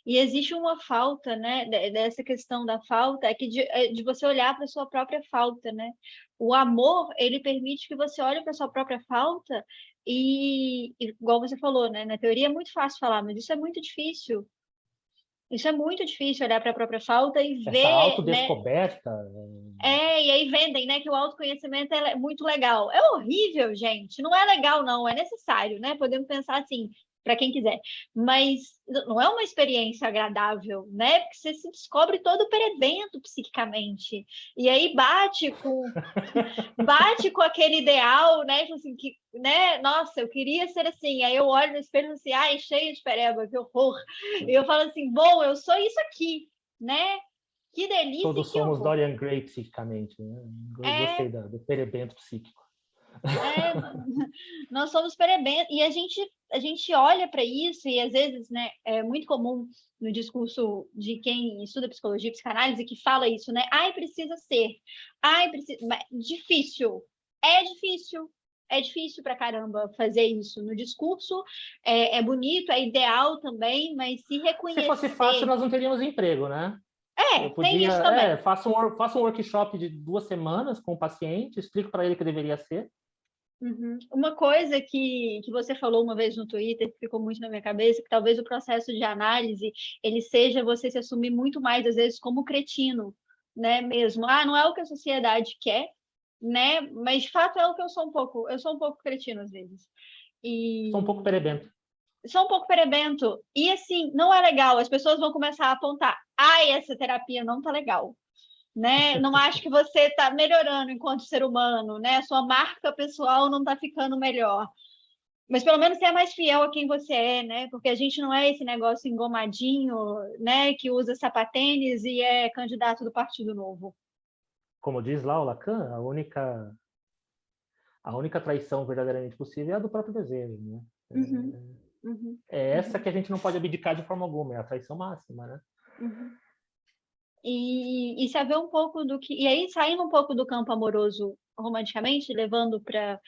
E existe uma falta, né? Dessa questão da falta, é que de você olhar para a sua própria falta, né? O amor, ele permite que você olhe para a sua própria falta e, igual você falou, né? Na teoria é muito fácil falar, mas isso é muito difícil. Isso é muito difícil, olhar para a própria falta e Essa ver, né? autodescoberta. E aí vendem, né, que o autoconhecimento é muito legal. É horrível, gente. Não é legal, não. É necessário, né? Podemos pensar assim, para quem quiser. Mas não é uma experiência agradável, né? Porque você se descobre todo perebento psiquicamente. E aí bate com aquele ideal, né? Tipo assim, que, né? Nossa, eu queria ser assim. Aí eu olho no espelho e falo assim, ai, cheio de pereba, que horror. E eu falo assim, bom, eu sou isso aqui, né? Que delícia e Todos que somos horror. Dorian Gray psiquicamente, né? Eu gostei do perebento psíquico. É, nós somos perebentos, e a gente olha para isso, e às vezes, né, é muito comum no discurso de quem estuda psicologia e psicanálise que fala isso, né? Ai, precisa ser, ai, precisa. Mas difícil, é difícil pra caramba fazer isso. No discurso é bonito, é ideal também, mas se Se fosse fácil, reconhecer. nós não teríamos emprego, né? Eu Tem podia, isso também. faço um workshop de 2 semanas com o paciente, explico para ele que deveria ser. Uhum. Uma coisa que você falou uma vez no Twitter, que ficou muito na minha cabeça, que talvez o processo de análise ele seja você se assumir muito mais, às vezes, como cretino, né, mesmo. Ah, não é o que a sociedade quer, né, mas de fato é o que eu sou um pouco cretino às vezes. Sou um pouco E perebento. sou um pouco perebento. E assim, não é legal, as pessoas vão começar a apontar, ai, essa terapia não tá legal, né? Não acho que você está melhorando enquanto ser humano, né? A sua marca pessoal não está ficando melhor. Mas pelo menos você é mais fiel a quem você é, né? Porque a gente não é esse negócio engomadinho, né? Que usa sapatênis e é candidato do Partido Novo. Como diz lá o Lacan, a única traição verdadeiramente possível é a do próprio desejo, né? Uhum, uhum, É essa uhum, que a gente não pode abdicar de forma alguma, é a traição máxima, né? uhum. E saber um pouco do que. E aí, saindo um pouco do campo amoroso romanticamente, levando para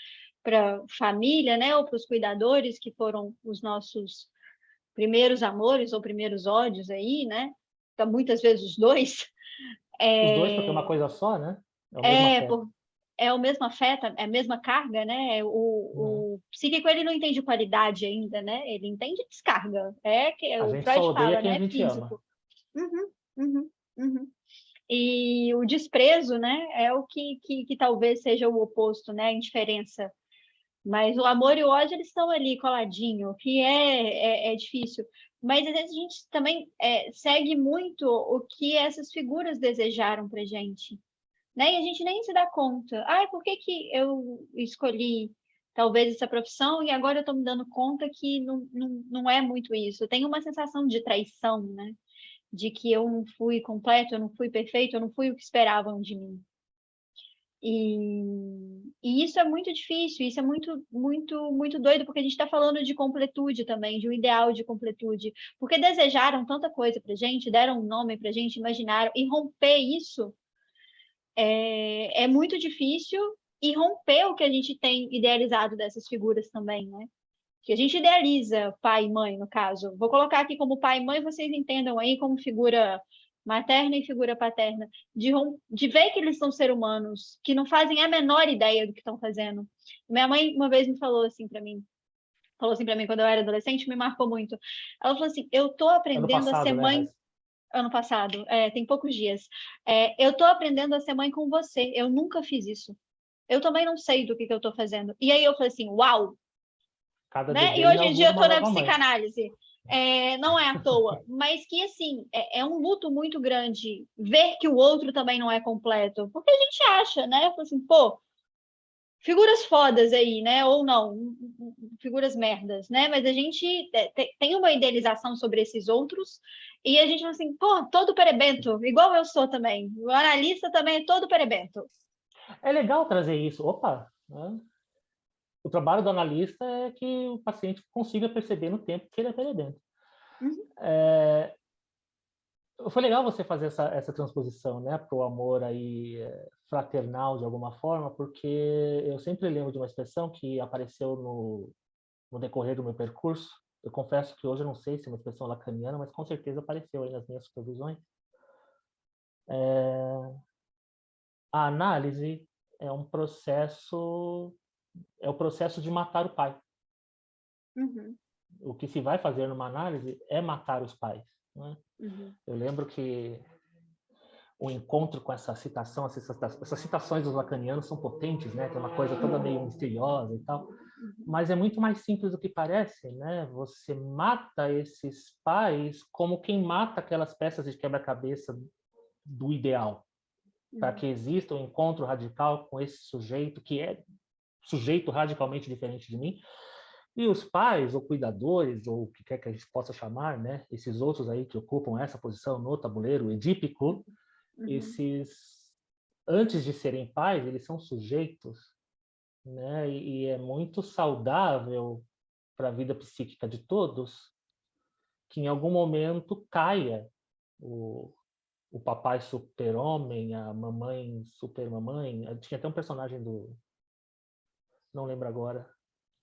família, né? Ou para os cuidadores, que foram os nossos primeiros amores ou primeiros ódios aí, né? Então, muitas vezes os dois. Os dois, porque é uma É, coisa só, né? É o mesmo é, afeto. é o mesmo afeto, é a mesma carga, né? Uhum. O psíquico ele não entende qualidade ainda, né? Ele entende descarga. É que A o gente só Freud odeia fala, quem a né? gente ama. Físico. Uhum, uhum, uhum. E o desprezo, né? É o que talvez seja o oposto, né? A indiferença. Mas o amor e o ódio, eles estão ali coladinho, que é difícil. Mas às vezes a gente também segue muito o que essas figuras desejaram para gente, né? E a gente nem se dá conta. Ai, por que que eu escolhi talvez essa profissão e agora eu estou me dando conta que não é muito isso. Tem uma sensação de traição, né? De que eu não fui completo, eu não fui perfeito, eu não fui o que esperavam de mim. E isso é muito difícil, isso é muito, muito, muito doido, porque a gente está falando de completude também, de um ideal de completude. Porque desejaram tanta coisa para gente, deram um nome para gente, imaginaram, e romper isso é muito difícil, e romper o que a gente tem idealizado dessas figuras também, né? Que a gente idealiza pai e mãe, no caso. Vou colocar aqui como pai e mãe, vocês entendam aí como figura materna e figura paterna, de ver que eles são seres humanos, que não fazem a menor ideia do que estão fazendo. Minha mãe uma vez me falou assim para mim quando eu era adolescente, me marcou muito. Ela falou assim: eu tô Ano aprendendo a ser passado, né, mãe. Raíssa? Ano passado, tem poucos dias. Eu tô aprendendo a ser mãe com você. Eu nunca fiz isso. Eu também não sei do que eu tô fazendo. E aí eu falei assim, uau, Cada né? E bebê hoje em dia inaugura eu uma estou na nova mãe. psicanálise. Não é à toa, mas que assim é um luto muito grande ver que o outro também não é completo, porque a gente acha, né? Assim, pô, figuras fodas aí, né? Ou não, figuras merdas, né? Mas a gente tem uma idealização sobre esses outros e a gente fala assim, pô, todo perebento, igual eu sou também. O analista também é todo perebento. É legal trazer isso. Opa! Né? o trabalho do analista é que o paciente consiga perceber no tempo que ele está perdendo. Foi legal você fazer essa transposição, né, para o amor aí fraternal de alguma forma, porque eu sempre lembro de uma expressão que apareceu no decorrer do meu percurso. Eu confesso que hoje eu não sei se é uma expressão lacaniana, mas com certeza apareceu aí nas minhas supervisões. A análise é o processo de matar o pai. O que se vai fazer numa análise é matar os pais, né? Eu lembro que o encontro com essa citação, essas citações dos lacanianos são potentes, né? Tem uma coisa toda meio misteriosa e tal, mas é muito mais simples do que parece, né? Você mata esses pais como quem mata aquelas peças de quebra-cabeça do ideal, para que exista um encontro radical com esse sujeito que é sujeito radicalmente diferente de mim. E os pais, ou cuidadores, ou o que quer que a gente possa chamar, né? Esses outros aí que ocupam essa posição no tabuleiro edípico, esses, antes de serem pais, eles são sujeitos, né? E é muito saudável para a vida psíquica de todos que em algum momento caia o papai super-homem, a mamãe super-mamãe. Tinha até um personagem não lembro agora,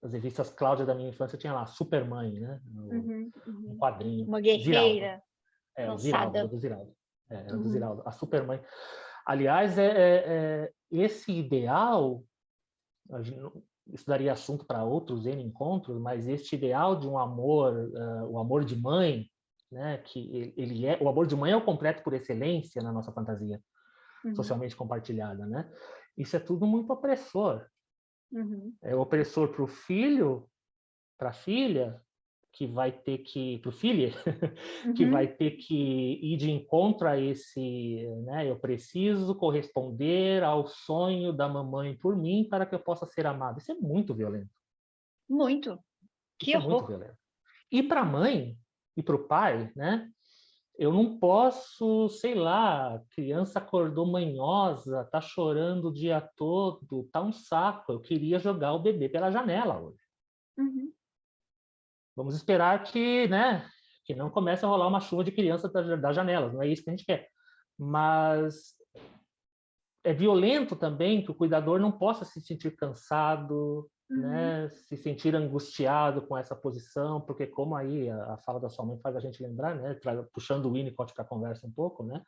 as revistas Cláudia da minha infância tinha lá, Supermãe, né? Um quadrinho. Uma guerreira Ziraldo. O Ziraldo, era cansada. do Ziraldo. Era do Ziraldo. A Supermãe. Aliás, esse ideal, isso daria assunto para outros N encontros, mas este ideal de um amor, o amor de mãe, né? Que o amor de mãe é o completo por excelência na nossa fantasia socialmente compartilhada, né? Isso é tudo muito opressor. É opressor para o filho, para a filha, que vai ter que, para o filho, que vai ter que ir de encontro a esse, né? Eu preciso corresponder ao sonho da mamãe por mim para que eu possa ser amado. Isso é muito violento. Muito. Que Isso é horror. muito violento. E para a mãe e para o pai, né? Eu não posso, sei lá, a criança acordou manhosa, tá chorando o dia todo, tá um saco. Eu queria jogar o bebê pela janela hoje. Vamos esperar que, né, que não comece a rolar uma chuva de criança das janelas. Não é isso que a gente quer. Mas é violento também que o cuidador não possa se sentir cansado, né, se sentir angustiado com essa posição, porque como aí a fala da sua mãe faz a gente lembrar, né, puxando o Winnicott para a conversa um pouco, né,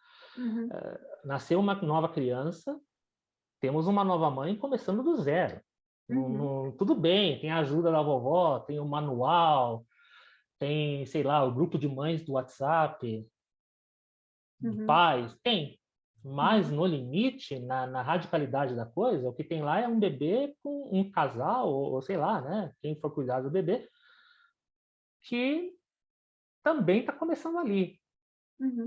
nasceu uma nova criança, temos uma nova mãe começando do zero. Tudo bem, tem a ajuda da vovó, tem o manual, tem, sei lá, o grupo de mães do WhatsApp, de pais, tem. Mas, no limite, na radicalidade da coisa, o que tem lá é um bebê com um casal, ou sei lá, né? Quem for cuidar do bebê, que também está começando ali.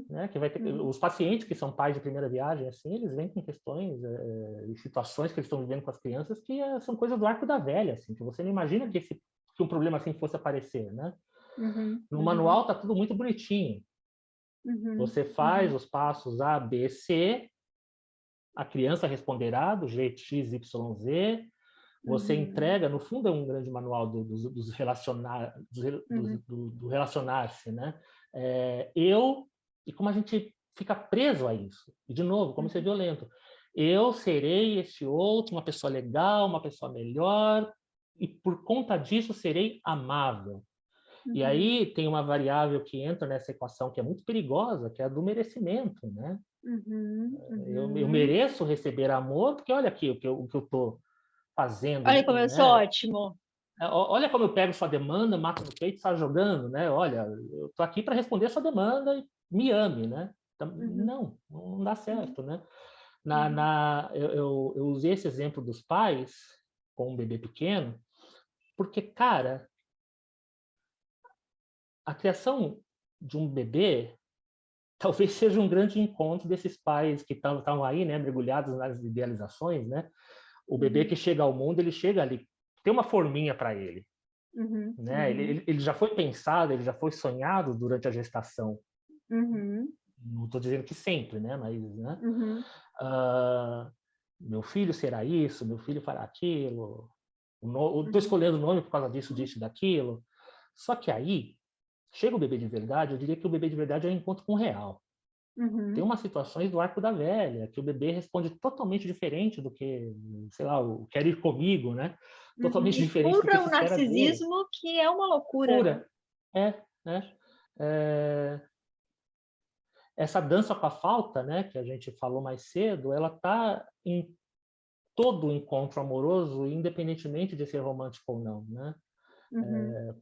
Né? Que vai ter, os pacientes que são pais de primeira viagem, assim, eles vêm com questões e situações que eles estão vivendo com as crianças que são coisas do arco da velha, assim, que você não imagina que um problema assim fosse aparecer, né? No manual está tudo muito bonitinho. Você faz os passos A, B, C, a criança responderá do jeito X, Y, Z, você entrega, no fundo é um grande manual do relacionar-se, né? E como a gente fica preso a isso. E, de novo, como isso é violento. Eu serei este outro, uma pessoa legal, uma pessoa melhor, e por conta disso serei amável. E aí tem uma variável que entra nessa equação que é muito perigosa, que é a do merecimento, né? Eu mereço receber amor, porque olha aqui o que eu estou fazendo. Olha como eu sou ótimo. Olha como eu pego sua demanda, mato no peito e saio jogando, né? Olha, eu estou aqui para responder a sua demanda e me ame, né? Então, não dá certo, né? Eu usei esse exemplo dos pais com um bebê pequeno, porque, cara, a criação de um bebê talvez seja um grande encontro desses pais que estão aí, né, mergulhados nas idealizações, né? O bebê que chega ao mundo, ele chega ali, tem uma forminha para ele, né? Ele já foi pensado, ele já foi sonhado durante a gestação. Não estou dizendo que sempre, né? Mas, né? Meu filho será isso, meu filho fará aquilo, Estou escolhendo o nome por causa disso, disso e daquilo. Só que aí, chega o bebê de verdade, eu diria que o bebê de verdade é um encontro com o real. Tem umas situações do arco da velha, que o bebê responde totalmente diferente do que, sei lá, o quer ir comigo, né? Totalmente diferente do que Pura se um espera dele. narcisismo que é uma loucura. Pura. Né? Essa dança com a falta, né, que a gente falou mais cedo, ela está em todo encontro amoroso, independentemente de ser romântico ou não, né?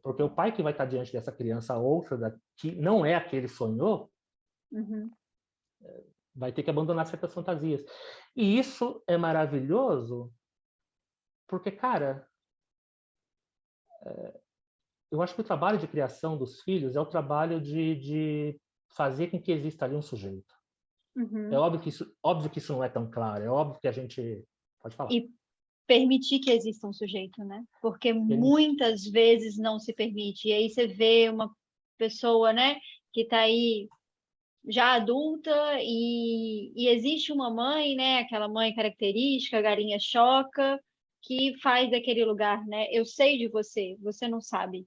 Porque o pai que vai estar diante dessa criança outra, que não é a que ele sonhou, vai ter que abandonar certas fantasias. E isso é maravilhoso, porque, cara, eu acho que o trabalho de criação dos filhos é o trabalho de fazer com que exista ali um sujeito. É óbvio que isso não é tão claro, é óbvio que a gente... Pode falar. E permitir que exista um sujeito, né? Porque muitas vezes não se permite. E aí você vê uma pessoa, né, que está aí já adulta e existe uma mãe, né, aquela mãe característica, galinha choca, que faz daquele lugar, né? Eu sei de você, você não sabe,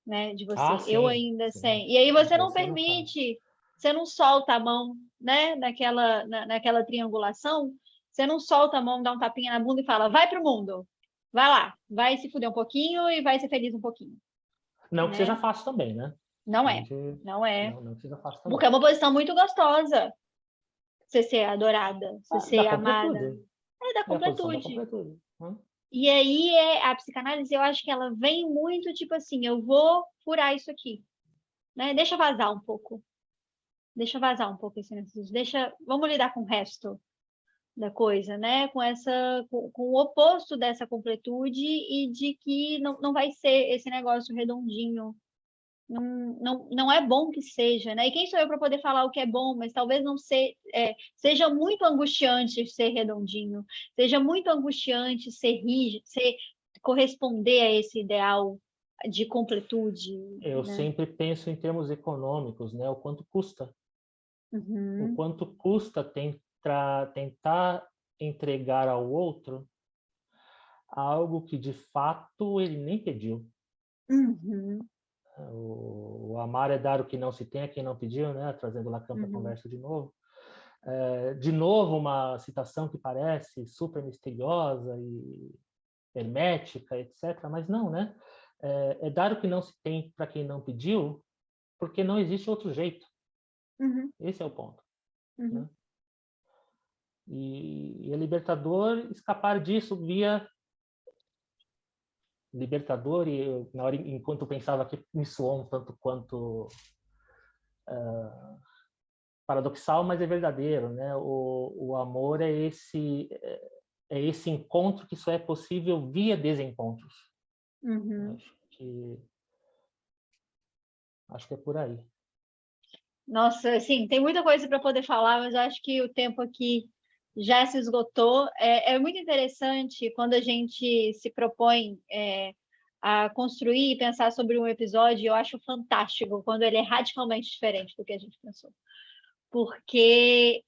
né, de você. Eu ainda sei. E aí você não permite, você não solta a mão, né, naquela triangulação, você não solta a mão, dá um tapinha na bunda e fala, vai pro mundo, vai lá, vai se fuder um pouquinho e vai ser feliz um pouquinho. Não que seja fácil também, né? Não é. Não que seja fácil também. Porque é uma posição muito gostosa. Você ser adorada, você ser amada. É da completude. E aí a psicanálise, eu acho que ela vem muito tipo assim, eu vou furar isso aqui, né? Deixa vazar um pouco. Deixa vazar um pouco esse narcisismo. Vamos lidar com o resto da coisa, né? Com o oposto dessa completude e de que não vai ser esse negócio redondinho. Não é bom que seja, né? E quem sou eu para poder falar o que é bom, mas talvez não seja muito angustiante ser redondinho, seja muito angustiante ser rígido, corresponder a esse ideal de completude. Eu sempre penso em termos econômicos, né? O quanto custa. O quanto custa tentar entregar ao outro algo que de fato ele nem pediu. O amar é dar o que não se tem a quem não pediu, né? Trazendo Lacan para a conversa de novo. De novo, uma citação que parece super misteriosa e hermética, etc. Mas não, né? É dar o que não se tem para quem não pediu, porque não existe outro jeito. Esse é o ponto. Né? E é libertador escapar disso via... libertador, e na hora enquanto eu pensava que me soou um tanto quanto paradoxal, mas é verdadeiro, né? O amor é esse encontro que só é possível via desencontros. Acho que é por aí. Nossa, assim, tem muita coisa para poder falar, mas eu acho que o tempo aqui já se esgotou. É muito interessante quando a gente se propõe a construir e pensar sobre um episódio. Eu acho fantástico quando ele é radicalmente diferente do que a gente pensou. Porque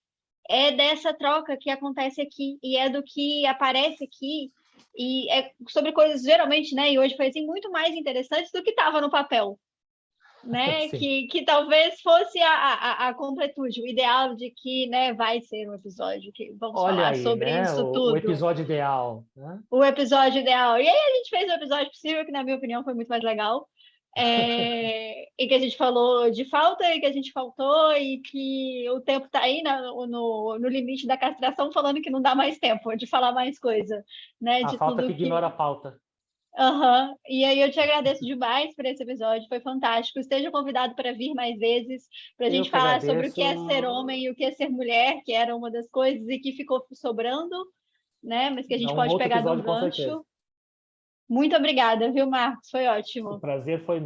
é dessa troca que acontece aqui, e é do que aparece aqui, e é sobre coisas, geralmente, né? E hoje foi assim, muito mais interessantes do que estava no papel. Né? que talvez fosse a completude, o ideal de que, né, vai ser um episódio que vamos falar aí, sobre né? isso tudo. O episódio ideal. Né? O episódio ideal. E aí a gente fez o episódio possível, que na minha opinião foi muito mais legal. E que a gente falou de falta e que a gente faltou e que o tempo está aí no limite da castração, falando que não dá mais tempo de falar mais coisa. Né? A falta que ignora a pauta. E aí eu te agradeço demais por esse episódio, foi fantástico. Esteja convidado para vir mais vezes, para a gente falar sobre o que é ser homem e o que é ser mulher, que era uma das coisas e que ficou sobrando, né? Mas que a gente pode pegar do gancho. Muito obrigada, viu, Marcos? Foi ótimo. O prazer foi